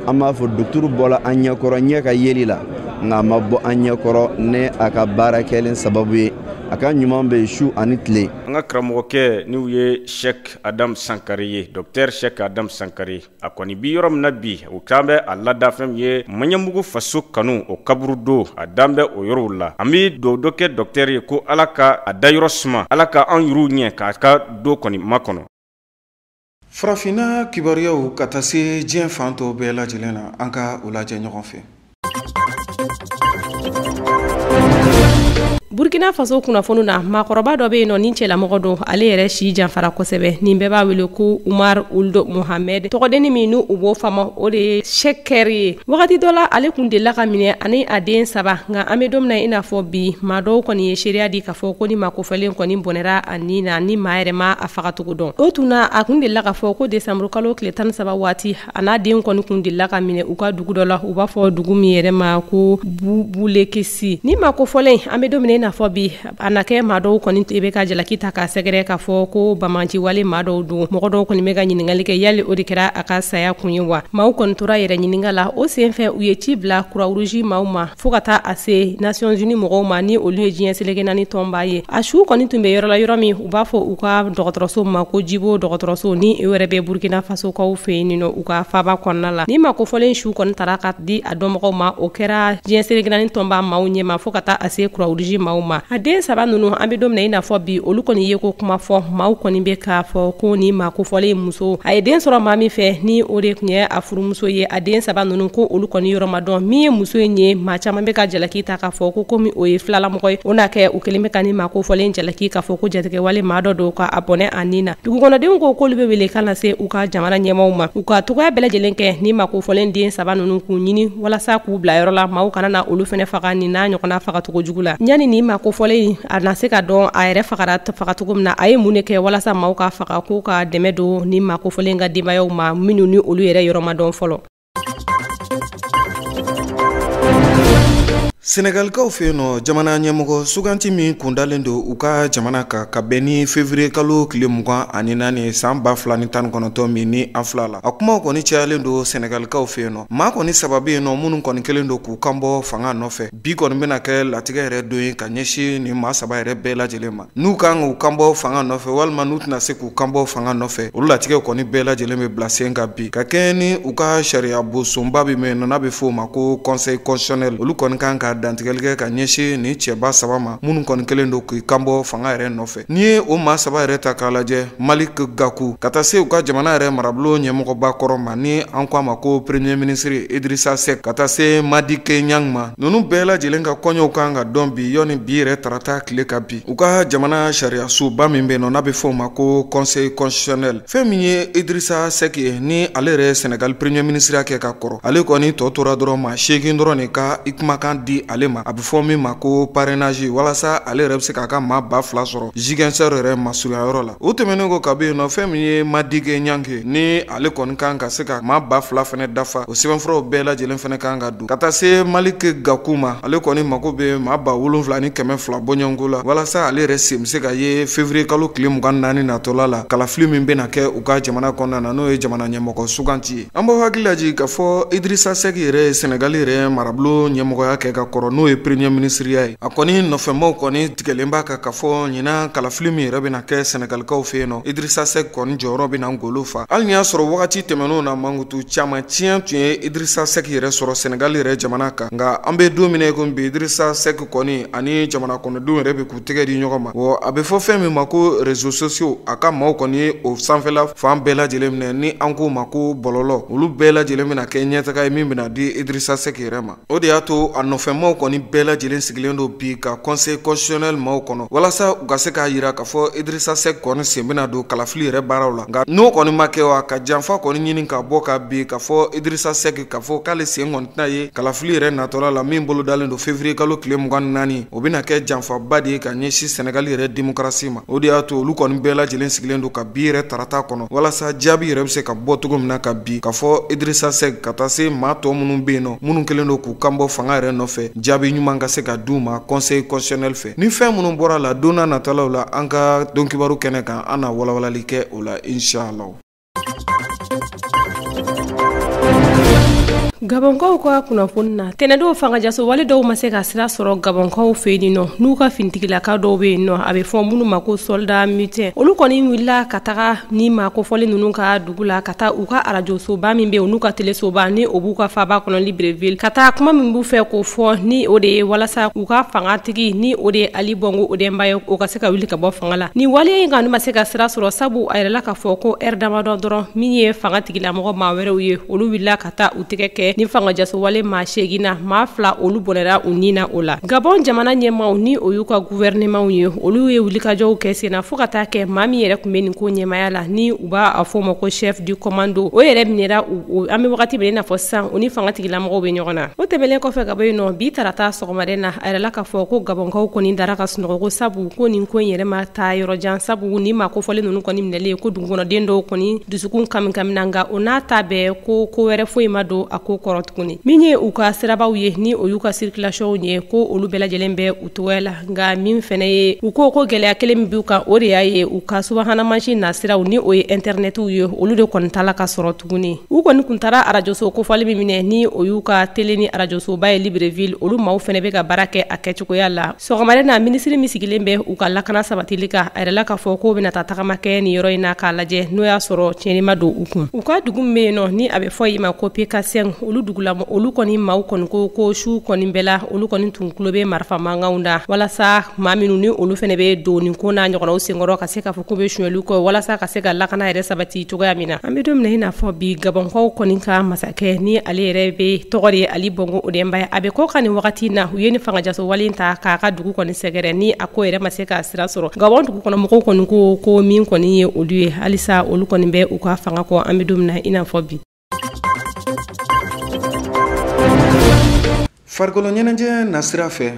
an b'a fɔ docteur bɔla an ɲɛkɔrɔ ɲɛ ka yeli la nka a ma bɔ an ɲɛkɔrɔ ne a ka baara kɛlen sababu ye a ka ɲuman bɛ su ani tile. An ka karamɔgɔkɛ n'u ye Sheikh Adam Sankare ye Docteur Sheikh Adam Sankare a kɔni bi yɔrɔ min na bi o kan bɛ a lada fɛn min ye Maɲanbugu faso kanu o kaburu don a dan bɛ o yɔrɔw la an bɛ dugawu dɔ kɛ docteur ye ko Ala ka a dayɔrɔ suma Ala ka an yiriw ɲɛ k'a ka do kɔni makɔnɔ. Farafinna kibaruyaw ka taa se diɲɛ fan tɔw bɛɛ lajɛlen na an ka o lajɛ ɲɔgɔn fɛ. Burkina Faso kunnafoni na maakɔrɔba dɔ bɛ yen nɔ ni cɛlamɔgɔ don ale yɛrɛ si janfara kosɛbɛ nin bɛɛ b'a wele ko Umar Uldo Mohamed tɔgɔdenni min n'u b'o fama o de ye Shekɛri ye wagati dɔ la ale kun delila ka minɛ ani a den 3 nka an bɛ don min na i n'a fɔ bi maa dɔw kɔni ye seereya di k'a fɔ ko ni maakofɛlen kɔni bɔnɛra a nin na ni maa yɛrɛ ma a fagacogo dɔn o tun na a kun delila k'a fɔ ko desanburu kalo tile 13 waati a n'a den kɔni kun delila ka minɛ u ka dugu dɔ la u b'a fɔ dugu min yɛrɛ ma ko Bulekesi ni maakofɔlen an bɛ don min ne na fɔ bi a na kɛ maa dɔw kɔni i bɛ ka jalaki ta k'a sɛgɛrɛ k'a fɔ ko bamanci wale maa dɔw don mɔgɔ dɔw kɔni bɛ ka ɲiningali kɛ yali o de kɛra a ka saya kun ye wa maaw kɔni tora yɛrɛ ɲininga la o sen fɛ u ye ci bila Croix-Rouge maaw ma fo ka taa a se Nations Unies mɔgɔw ma ni olu ye diɲɛ seleke naani tɔnba ye a su kɔni tun bɛ yɔrɔ la yɔrɔ min u b'a fɔ u ka dɔgɔtɔrɔso ma ko Jibo dɔgɔtɔrɔso ni u yɛrɛ bɛ Burkina Faso kaw fɛ yen nɔ u ka faaba kɔnɔna la ni ma kofɔlen su kɔni tara ka di a dɔnmɔgɔw ma o kɛra diɲɛ seleke naani tɔnba maaw ɲɛma fo ka taa a se Croix-Rouge maaw ma a den saba ninnu an bɛ don min na i n'a fɔ bi olu kɔni ye ko kuma fɔ maaw kɔni bɛ k'a fɔ ko ni ma kofɔlen muso a ye den sɔrɔ maa min fɛ ni o de tun ye a furumuso ye a den saba ninnu ko olu kɔni yɔrɔ ma dɔn min ye muso in ye maa caman bɛ ka jalaki ta k'a fɔ ko komi o ye filalamɔgɔ ye o n'a kɛ u kelen bɛ ka ni ma kofɔlen jalaki k'a fɔ ko jatigɛwale maa dɔ don ka a bɔnɛ a nin na dugukɔnɔdenw ko k'olu bɛ wele kana se u ka jamana ɲɛmaw ma u ka togoya bɛɛ lajɛlen kɛ ni ma kofɔlen den saba ninnu k'u ɲini walasa k'u bila yɔrɔ la maaw kana na olu fɛnɛ faga nin n'a ɲɔgɔnna fagacogo jugu la ɲani ni ma kofɔlen a na se ka dɔn a yɛrɛ faga cogo min na a ye mun de kɛ walasa maaw ka faga ko ka dɛmɛ don ni ma kofɔlen ka denbayaw ma minnu ni olu yɛrɛ yɔrɔ ma dɔn fɔlɔ. Senegalikaw fɛ yen nɔ jamana ɲɛmɔgɔ suganti min kundalen don u ka jamana kan ka bɛn ni février kalo tile 24 san 2019 min ni an filɛ la a kumaw kɔni cayalen don Senegalikaw fɛ yen nɔ maa kɔni saba bɛ yen nɔ minnu kɔni kelen don k'u kanbɔ fanga nɔfɛ bi kɔni bɛna kɛ latigɛ yɛrɛ don ye ka ɲɛsin ni maa saba yɛrɛ bɛɛ lajɛlen ma n'u kan k'u kanbɔ fanga nɔfɛ walima n'u tɛna se k'u kanbɔ fanga nɔfɛ olu latigɛ kɔni bɛɛ lajɛlen bɛ bila sen kan bi ka kɛ ni u ka sariya bosonba bɛ yen nɔ n'a bɛ fɔ o ma ko conseil constitutionnel olu kɔni kan ka dantigɛli kɛ ka ɲɛsin ni cɛba saba ma minnu kɔni kelen don k'i kanbɔ fanga yɛrɛ nɔfɛ n'i ye o maa saba yɛrɛ ta k'a lajɛ Malik Gakou ka taa se u ka jamana yɛrɛ marabolo ɲɛmɔgɔba kɔrɔ ma ni an ko a ma ko premier ministre Idrissa Seck ka taa se Madické Niang ma ninnu bɛɛ lajɛlen ka kɔɲɔw kan ka dɔn bi yɔni bi yɛrɛ tarata tile ka bi u ka jamana sariya soba min bɛ yen nɔ n'a bɛ fɔ o ma ko conseil constitutionnel fɛn min ye Idrissa Seck ye ni ale yɛrɛ Senegal premier ministre kɛ ka kɔrɔ ale kɔni tɔ tora dɔrɔn ma 8 dɔrɔn de ka kumakan di ale ma a bɛ fɔ min ma ko parrainage walasa ale yɛrɛ bɛ se k'a ka maa 2000 sɔrɔ Ziguinchor yɛrɛ masurunyayɔrɔ la o tɛmɛnen ko ka bɛ yen nɔ fɛn min ye Madické Niang ni ale kɔni kan ka se ka maa 2000 fɛnɛ dafa o sɛbɛnfuraw bɛɛ lajɛlen fɛnɛ kan ka don ka taa se Malik Gakou ma ale kɔni mako bɛ maa 7200 bɔɲɔgɔnko la walasa ale yɛrɛ sen bɛ se ka ye février kalo tile 24 natɔla la kalafili min bɛna kɛ u ka jamana kɔnɔna na n'o ye jamana ɲɛmɔgɔ suganti ye an b'aw hakili lajigi k'a fɔ Idrissa Seck yɛrɛ Senegal yɛrɛ marabolo ɲɛmɔgɔya kɛ ka kɔrɔ n'o ye premier ministre ye a kɔni nɔfɛmaw kɔni tigɛlen b'a kan ka fɔ ɲina kalafili min yɛrɛ bɛna kɛ Senegalikaw fɛ yen nɔ Idrissa Seck kɔni jɔyɔrɔ bɛna ngolo fa hali ni y'a sɔrɔ wagati tɛmɛnenw na mankutu caman tiɲɛ tun ye Idrissa Seck yɛrɛ sɔrɔ Senegal yɛrɛ jamana kan nka an bɛ don min na komi bi Idrissa Seck kɔni ani jamana kɔnɔdenw yɛrɛ bɛ k'u tɛgɛ di ɲɔgɔn ma wa a bɛ fɔ fɛn min ma ko réseaux sociaux a ka maaw kɔni ye o sanfɛla fan bɛɛ lajɛlen minɛ ni an k'o ma ko bɔlɔlɔ olu bɛɛ lajɛlen bɛna kɛ ɲɛtaga ye min bɛna di Idrissa Seck yɛrɛ ma o de y'a to a nɔfɛmaw kɔni bɛɛ lajɛlen sigilen don bi ka conseil constitutionnel maaw kɔnɔ walasa u ka se k'a yira k'a fɔ Idrissa Seck kɔni sen bɛna don kalafili yɛrɛ baaraw la nka n'o kɔni ma kɛ wa ka janfa kɔni ɲini ka bɔ ka bi k'a fɔ Idrissa Seck k'a fɔ k'ale sen kɔni tɛna ye kalafili yɛrɛ natɔla la min bolo dalen don février kalo tile 24 o bɛna kɛ janfaba de ye ka ɲɛsin Senegal yɛrɛ démocratie ma o de y'a to olu kɔni bɛɛ lajɛlen sigilen don ka bi yɛrɛ tarata kɔnɔ walasa jaabi yɛrɛ bɛ se ka bɔ cogo min na ka bi k'a fɔ Idrissa Seck ka taa se maa tɔ minnu bɛ yen nɔ minnu kelen don k'u kanbɔ fanga yɛrɛ nɔfɛ jaabi ɲuman ka se ka d'u ma conseil constitutionnel fɛ ni fɛn minnu bɔra la don n'a natalaw la an ka dɔnkibaru kɛnɛ kan an na walawalali kɛ o la inshallah. Gabonkaw ka kunnafoni na tɛnɛdenw fangajaso wale dɔw ma se ka sira sɔrɔ Gabonkaw fɛ yen nɔ n'u ka finitigilaka dɔw bɛ yen nɔ a bɛ fɔ minnu ma ko soldat mutin olu kɔni wulila ka taga ni ma kofɔli ninnu ka dugu la ka taa u ka arajo soba min bɛ yen n'u ka telesoba ni o b'u ka faaba kɔnɔ Libreville ka taa kuma min b'u fɛ k'o fɔ ni o de ye walasa u ka fangatigi ni o de ye Ali Bongo Odemba ye o ka se ka wuli ka bɔ fanga la ni waleya in kan ma se ka sira sɔrɔ sabu a yɛrɛla ka fɔ ko heure damadɔ dɔrɔn min ye fangatigilamɔgɔ maa wɛrɛw ye olu wulila ka taa u tɛgɛ kɛ ni fangajaso wale maa 8 na maa 2 olu bɔnɛra u nina o la Gabon jamana ɲɛmaw ni o y'u ka gouvernement ye olu ye wulikajɔw kɛ senna fo ka taa kɛ maa min yɛrɛ kun bɛ nin ko ɲɛmaya la ni u b'a a fɔ ma ko chef du commando o yɛrɛ minɛra an bɛ wagati min i n'a fɔ sisan o ni fangatigilamɔgɔw bɛ ɲɔgɔn na o tɛmɛlen kɔfɛ ka bɔ yen nɔ bi tarata sɔgɔmaden na a yɛrɛla ka fɔ ko Gabonkaw kɔni dara ka sunɔgɔ ko sabu ko nin ko in yɛrɛ ma taa yɔrɔ jan sabu ni ma kofɔlen ninnu kɔni minɛlen ko dugukɔnɔden dɔw kɔni dusukun kami kamina nka o n'a ta bɛɛ ko wɛrɛ foyi ma don a ko ko kɔrɔ tuguni min ye u ka sirabaw ye ni o y'u ka circulation ye ko olu bɛɛ lajɛlen bɛ u togoya la nka min fɛnɛ ye u ko gɛlɛya kelen min b'u kan o de y'a ye u ka subahana mansi nasiraw ni o ye internetiw ye olu de kɔni tala ka sɔrɔ tuguni u kɔni kun tara arajoso kofɔli min minɛ ni o y'u ka tele ni arajosoba ye Libreville olu maaw fɛnɛ bɛ ka baara kɛ a kɛcogoya la sɔgɔmare na minisiri min sigilen bɛ u ka lakana sabatili kan a yɛrɛla k'a fɔ ko bɛna taa tagama kɛ ni yɔrɔ in na k'a lajɛ n'o y'a sɔrɔ tiɲɛni ma don u kun u ka dugu min bɛ yen nɔ ni a bɛ fɔ i ma ko Pekasɛn olu dugulama olu kɔni maaw kɔni ko su kɔni bɛɛ la olu kɔni tun tulo bɛ marifa mankanw da walasa maa minnu ni olu fɛnɛ bɛ don nin ko n'a ɲɔgɔnnaw senkɔrɔ ka se k'a fɔ k'u bɛ suɲɛli kɔ walasa ka se ka lakana yɛrɛ sabati cogoya min na an bɛ don min na i n'a fɔ bi Gabɔnkaw kɔni ka masakɛ ni ale yɛrɛ bɛ tɔgɔ de ye Ali Bongo Odemba ye a bɛ kɔ ka nin wagati na u ye ni fangajaso wale ta k'a ka dugu kɔni sɛgɛrɛ ni a ko yɛrɛ ma se ka sira sɔrɔ Gabɔn dugu kɔnɔ mɔgɔw kɔni ko min kɔni ye olu ye halisa olu kɔni bɛ u ka fanga kɔ an bɛ don min na i n'a fɔ bi farikolo ɲɛnajɛ na sira fɛ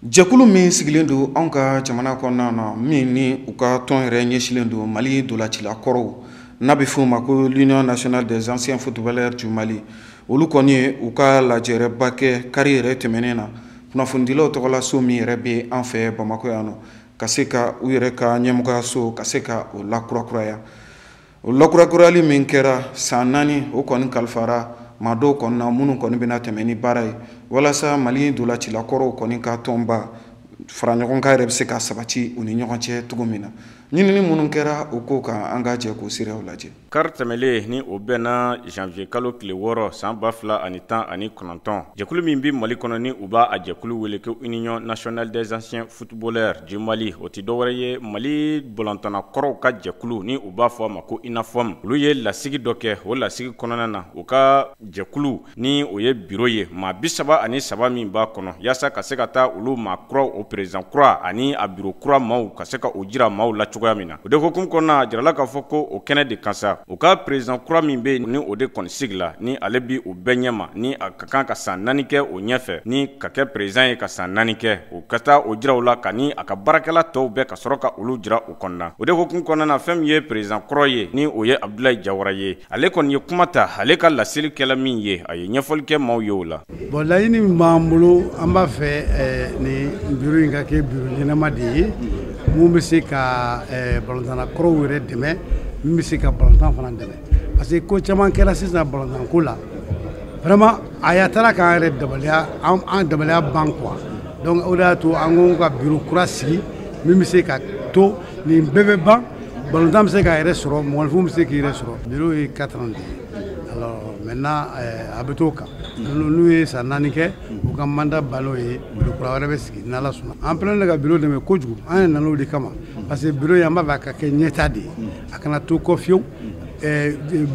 jɛkulu min sigilen don anw ka jamana kɔnɔna na min ni u ka tɔn yɛrɛ ɲɛsilen don Mali dolacilakɔrɔw n'a bɛ f'o ma ko l'Union nationale des anciens footballeurs du Mali olu kɔni ye u ka lajɛrɛba kɛ kari yɛrɛ tɛmɛnen na kunnafonidilaw tɔgɔla so min yɛrɛ bɛ an fɛ Bamako yan nɔ ka se ka u yɛrɛ ka ɲɛmɔgɔyaso ka se ka o lakurakuraya o lakurakurayali min kɛra san 4 o kɔni kalifara maa dɔw kɔni na minnu kɔni bɛna tɛmɛ ni baara ye walasa Mali dolacilakɔrɔw kɔni ka tɔnba fara ɲɔgɔn kan yɛrɛ bɛ se ka sabati u ni ɲɔgɔn cɛ cogo min na ɲinini minnu kɛra o ko kan an ka jɛ k'o siraw lajɛ kari tɛmɛlen ni o bɛnna janvier kalo tile 6 san 2019 jɛkulu min bi Mali kɔnɔ ni u b'a a jɛkulu wele ko Union nationale des anciens footballeurs du Mali o ti dɔwɛrɛ ye Mali bolantana kɔrɔw ka jɛkulu ni u b'a fɔ a ma ko INAFOM olu ye lasigi dɔ kɛ o lasigi kɔnɔna na u ka jɛkulu ni o ye bureau ye maa 33 min b'a kɔnɔ yaasa ka se ka taa olu maa kuraw o président kura ani a bureau kura maaw ka se ka o jira maaw la cogoya min na o de hokumu kɔnɔna a jirala k'a fɔ ko o kɛnɛ de kan sa u ka président kura min bɛ ni o de kɔni sigila ni ale bi o bɛɛ ɲɛma ni a ka kan ka san 4 kɛ o ɲɛfɛ ni ka kɛ président ye ka san 4 kɛ o ka taa o jira o la ka ni a ka baarakɛla tɔw bɛɛ ka sɔrɔ ka olu jira o kɔnɔna o de hokumu kɔnɔna fɛn min ye président kɔrɔ ye ni o ye Abdoulaye Jawara ye ale kɔni ye kuma ta ale ka laselilikɛla min ye a ye ɲɛfɔli kɛ maaw ye o la bon laɲini min b'an bolo an b'a fɛ ni bureau in ka kɛ bureau ɲɛnama de ye mun bɛ se ka balontanna kɔrɔw yɛrɛ dɛmɛ min bɛ se ka balontan fana dɛmɛ parce que ko caman kɛra sisan balontan ko la vraiment a yatara k'an yɛrɛ dabaliya an dabaliya ban quoi donc o de y'a to an ko ka bureau kura sigi min bɛ se ka to nin bɛɛ bɛ ban balontan bɛ se k'a yɛrɛ sɔrɔ mɔgɔninfin bɛ se k'i yɛrɛ sɔrɔ bureau ye 4 ans de ye alors maintenant a bɛ t'o kan n'u ye san 4 kɛ u ka mandat ban'o ye bureau kura wɛrɛ bɛ sigi n'Ala sɔnna an pɛrɛnnen ka bureau dɛmɛ kojugu an ye nan'o de kama parce que bureau in an b'a fɛ a ka kɛ ɲɛta de ye a kana to kɔ fiyewu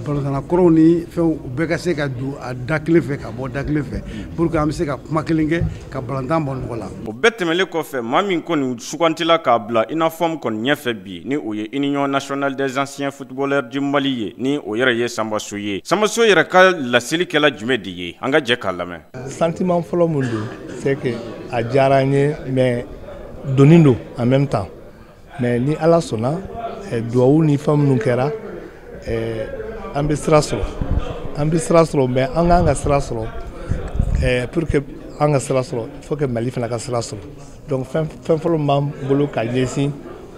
balontanna kɔrɔw ni fɛnw u bɛɛ ka se ka don a da kelen fɛ ka bɔ da kelen fɛ pour que an bɛ se ka kuma kelen kɛ ka balontan bɔ nɔgɔ la o bɛɛ tɛmɛlen kɔfɛ maa min kɔni sugantila k'a bila INAFOM kɔni ɲɛfɛ bi ni o ye Union nationale des anciens footballeurs du Mali ye ni o yɛrɛ ye Sanbaso ye Sanbaso yɛrɛ ka laselilikɛla jumɛn de ye an ka jɛ k'a lamɛn sentiment fɔlɔ mun don c'est que a diyara n ye mais donni don en même temps mais ni Ala sɔnna duwawu ni fɛn minnu kɛra an bɛ sira sɔrɔ mais an k'an ka sira sɔrɔ pour que an ka sira sɔrɔ il faut que Mali fana ka sira sɔrɔ donc fɛn fɔlɔ min b'an bolo ka ɲɛsin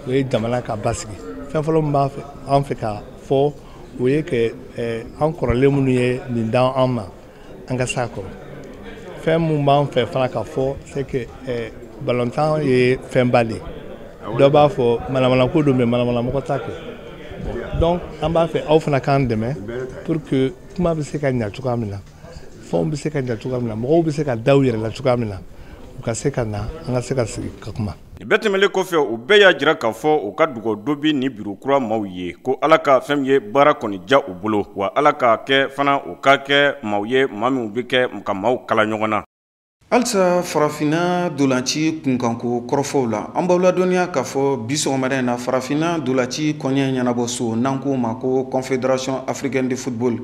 o ye jamana ka basigi fɛn fɔlɔ min b'an fɛ an fɛ ka fɔ o ye que an kɔrɔlen minnu ye nin dan an ma an ka s'a kɔrɔ fɛn min b'an fɛ fana ka fɔ c'est que balontan ye fɛnba de ye dɔ b'a fɔ manamanako don mais manamanamɔgɔ t'a kɛ donc an b'a fɛ aw fana k'an dɛmɛ pour que kuma bɛ se ka ɲa cogoya min na fɛnw bɛ se ka ɲa cogoya min na mɔgɔw bɛ se ka da u yɛrɛ la cogoya min na u ka se ka na an ka se ka sigi ka kuma nin bɛɛ tɛmɛlen kɔfɛ u bɛɛ y'a jira k'a fɔ u ka dugawu dɔ bi ni bureau kura maaw ye ko Ala ka fɛn min ye baara kɔni ja u bolo wa Ala ka kɛ fana u ka kɛ maaw ye maa minnu bɛ kɛ ka maaw kala ɲɔgɔn na halisa farafinna dolanci kunkanko kɔrɔfɔw la an b'aw ladɔnniya k'a fɔ bi sɔgɔmada in na farafinna dolanci kɔɲɛ ɲɛnabɔ so n'an k'o ma ko confédération africaine de football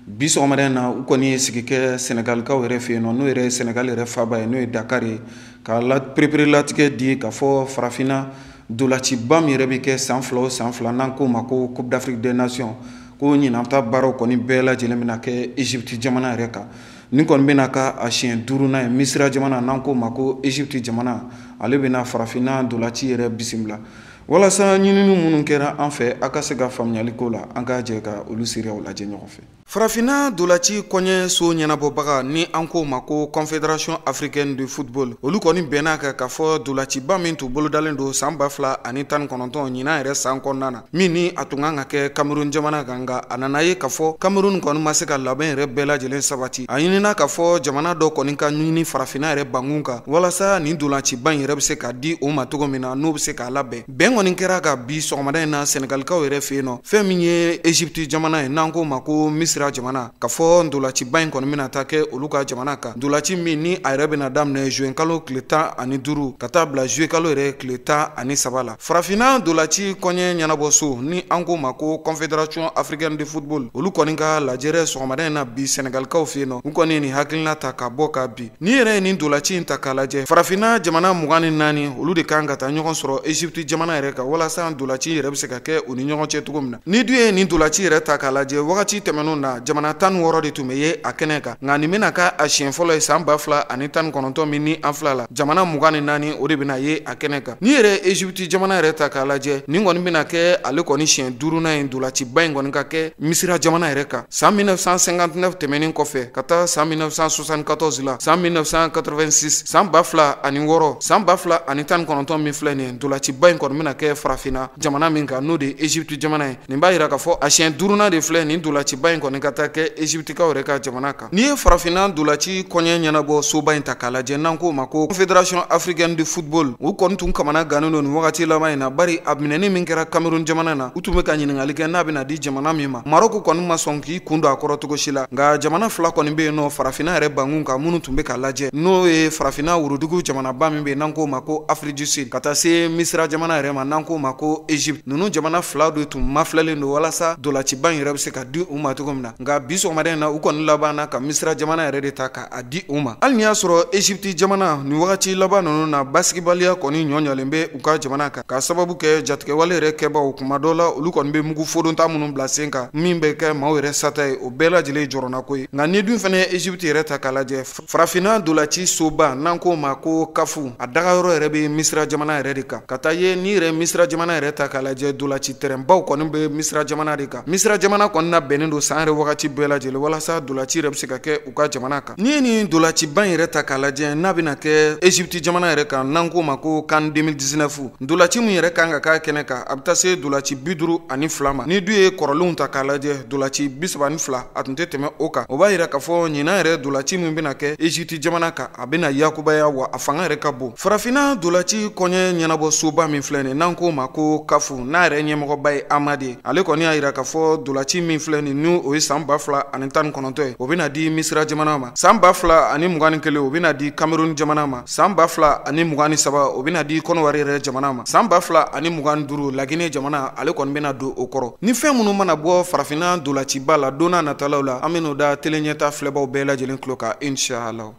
bi sɔgɔmada in na u kɔni ye sigi kɛ Sénégalikaw yɛrɛ fɛ yen nɔ n'o yɛrɛ ye Sénégal yɛrɛ faaba ye n'o ye Dakar ye ka perepere latigɛ di k'a fɔ farafinna dolanciba min yɛrɛ bɛ kɛ san 2 o san 2 n'an k'o ma ko Coupe d'Afrique des Nations ko ɲinan ta baaraw kɔni bɛɛ lajɛlen bɛna kɛ Egypte jamana yɛrɛ kan nin kɔni bɛna ka a siɲɛ 5nan ye Misira jamana n'an ko ma ko Egypte jamana ale bɛna farafinna dolaci yɛrɛ bisimila walasa ɲinini minnu kɛra an fɛ a ka se ka faamuyali ko la an ka jɛ ka olu seerew lajɛ ɲɔgɔn fɛ. Farafinna dolaci kɔɲɛ so ɲɛnabɔbaga ni an ko ma ko Confédération Africaine de Football olu kɔni bɛnna kan k'a fɔ dolaciba min tun bolodalen don san 2019 ɲinan yɛrɛ san kɔnɔna na min ni a tun kan ka kɛ Cameroun jamana kan nka a nana ye k'a fɔ Cameroun kɔni ma se ka labɛn yɛrɛ bɛɛ lajɛlen sabati a ɲinina k'a fɔ jamana dɔ kɔni ka ɲini farafinna yɛrɛ bankun kan walasa nin dolaciba in yɛrɛ bɛ se ka di o ma cogo min na n'o bɛ se k'a labɛn bɛn kɔni kɛra ka bi sɔgɔmada in na Senegalikaw yɛrɛ fɛ yen nɔ fɛn min ye Egypte jamana ye n'an ko ma ko Misira jamana ka fɔ ndolaciba in kɔni bɛna taa kɛ olu ka jamana kan ndolaci min ni a yɛrɛ bɛna daminɛ juin kalo tile 15 ka taa bila juillet kalo yɛrɛ tile 13 la farafinna ndolaci kɔɲɛ ɲɛnabɔ so ni an ko ma ko Confédération Africaine de Football olu kɔni ka lajɛrɛ sɔgɔmada in na bi Senegalikaw fɛ yen nɔ u kɔni nin hakilina ta ka bɔ ka bi ni yɛrɛ ye nin ndolaci in ta k'a lajɛ farafinna jamana 24 olu de kan ka taa ɲɔgɔn sɔrɔ Egypte jamana yɛrɛ kan walasa ndolaci yɛrɛ bɛ se ka kɛ u ni ɲɔgɔn cɛ cogo min na ni dun ye nin ndolaci yɛrɛ ta k'a lajɛ wagati tɛmɛnenw na jamana 16 de tun bɛ ye a kɛnɛ kan nka nin bɛna ka a siɲɛ fɔlɔ ye san 2019 min ni an filɛ la jamana 24 o de bɛna ye a kɛnɛ kan ni yɛrɛ Egypte jamana yɛrɛ ta k'a lajɛ nin kɔni bɛna kɛ ale kɔni siɲɛ 5nan ye ndolaciba in kɔni ka kɛ Misira jamana yɛrɛ kan san 1959 tɛmɛnen kɔfɛ ka taa san 1974 la san 1986 san 2006 san 2019 min filɛ nin ye ndolaciba in kɔni bɛna kɛ farafinna jamana min kan n'o de ye Egypte jamana ye nin b'a yira k'a fɔ a siɲɛ 5nan de filɛ nin ndolaciba in kɔni ka taa kɛ Egyptekaw yɛrɛ ka jamana kan n'i ye farafinna dolaci kɔɲɛ ɲɛnabɔ soba in ta k'a lajɛ n'an ko ma ko Confédération Africaine de Football u kɔni tun kamana gannen don nin wagati laban in na bari a minɛni min kɛra Cameroun jamana na u tun bɛ ka ɲininkali kɛ n'a bɛna di jamana min ma Maroc kɔni ma sɔn k'i kun don a kɔrɔ cogo si la nka jamana 2 kɔni bɛ yen nɔ farafinna yɛrɛ bankun kan minnu tun bɛ ka lajɛ n'o ye farafinna worodugu jamanaba min bɛ yen n'an ko ma ko Afrique du Sud ka taa se Misira jamana yɛrɛ ma n'an ko ma ko Egypte ninnu jamana 2 de tun mafilɛlen don walasa dolaciba in yɛrɛ bɛ se ka di u ma cogo min na nka bi sɔgɔmada in na u kɔni labanna ka Misira jamana yɛrɛ de ta k'a di u ma hali ni y'a sɔrɔ Egypte jamana nin wagati laban ninnu na basigibaliya kɔni ɲɔɲalen bɛ u ka jamana kan k'a sababu kɛ jatigɛwale yɛrɛ kɛbaw kuma dɔ la olu kɔni bɛ mugu fodonta minnu bila sen kan min bɛ kɛ maaw yɛrɛ sata ye o bɛɛ lajɛlen jɔrɔna ko ye nka ni dun fana ye Egypte yɛrɛ ta k'a lajɛ farafinna dolaci soba n'an ko ma ko kafu a dagayɔrɔ yɛrɛ bɛ Misira jamana yɛrɛ de kan ka taa ye ni yɛrɛ Misira jamana yɛrɛ ta k'a lajɛ dolaci terɛnbaw kɔni bɛ Misira jamana de kan Misira jamana kɔni na bɛnnen don san yɛrɛ wagati bɛɛ lajɛlen walasa dolaci yɛrɛ bɛ se ka kɛ u ka jamana kan ni ye nin dolaciba in yɛrɛ ta k'a lajɛ n'a bɛna kɛ Egypte jamana yɛrɛ kan n'an ko ma ko CAN 2019 dolaci min yɛrɛ kan ka k'a kɛnɛ kan a bɛ taa se dolaci 52 ma ni dun ye kɔrɔlenw ta k'a lajɛ dolaci 32 a tun tɛ tɛmɛ o kan o b'a yira k'a fɔ ɲinan yɛrɛ dolaci min bɛna kɛ Egypte jamana kan a bɛna yakubaya wa a fanga yɛrɛ ka bon farafinna dolaci kɔɲɛ ɲɛnabɔ soba min filɛ nin n'an ko ma ko kafu n'a yɛrɛ ɲɛmɔgɔba ye Amadi ale kɔni y'a yira k'a fɔ dolaci min filɛ nin ni o ye san 2019 ye o bɛna di Misira jamana ma san 2021 o bɛna di Cameroun jamana ma san 2023 o bɛna di Côte-d'Ivoire yɛrɛ jamana ma san 2025 Laginɛ jamana ale kɔni bɛna don o kɔrɔ ni fɛn minnu mana bɔ farafinna dolaciba la don n'a nataw la an bɛn'o da tele ɲɛta filɛbaw bɛɛ lajɛlen tulo kan inshallah.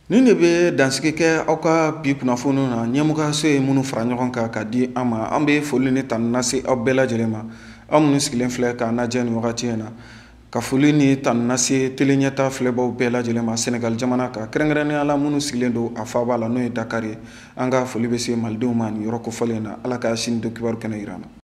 Nin de bɛ dansigi kɛ aw ka bi kunnafoniw na ɲɛmɔgɔso ye minnu fara ɲɔgɔn kan ka di an ma an bɛ foli ni tanu lase aw bɛɛ lajɛlen ma aw minnu sigilen filɛ k'an lajɛ nin wagati in na ka foli ni tanu lase tele ɲɛta filɛbaw bɛɛ lajɛlen ma Senegal jamana kan kɛrɛnkɛrɛnnenya la minnu sigilen don a faaba la n'o ye Dakar ye an ka foli bɛ se malidenw ma nin yɔrɔ kofɔlen na Ala ka sini do kibaru kɛnɛ yir'an na.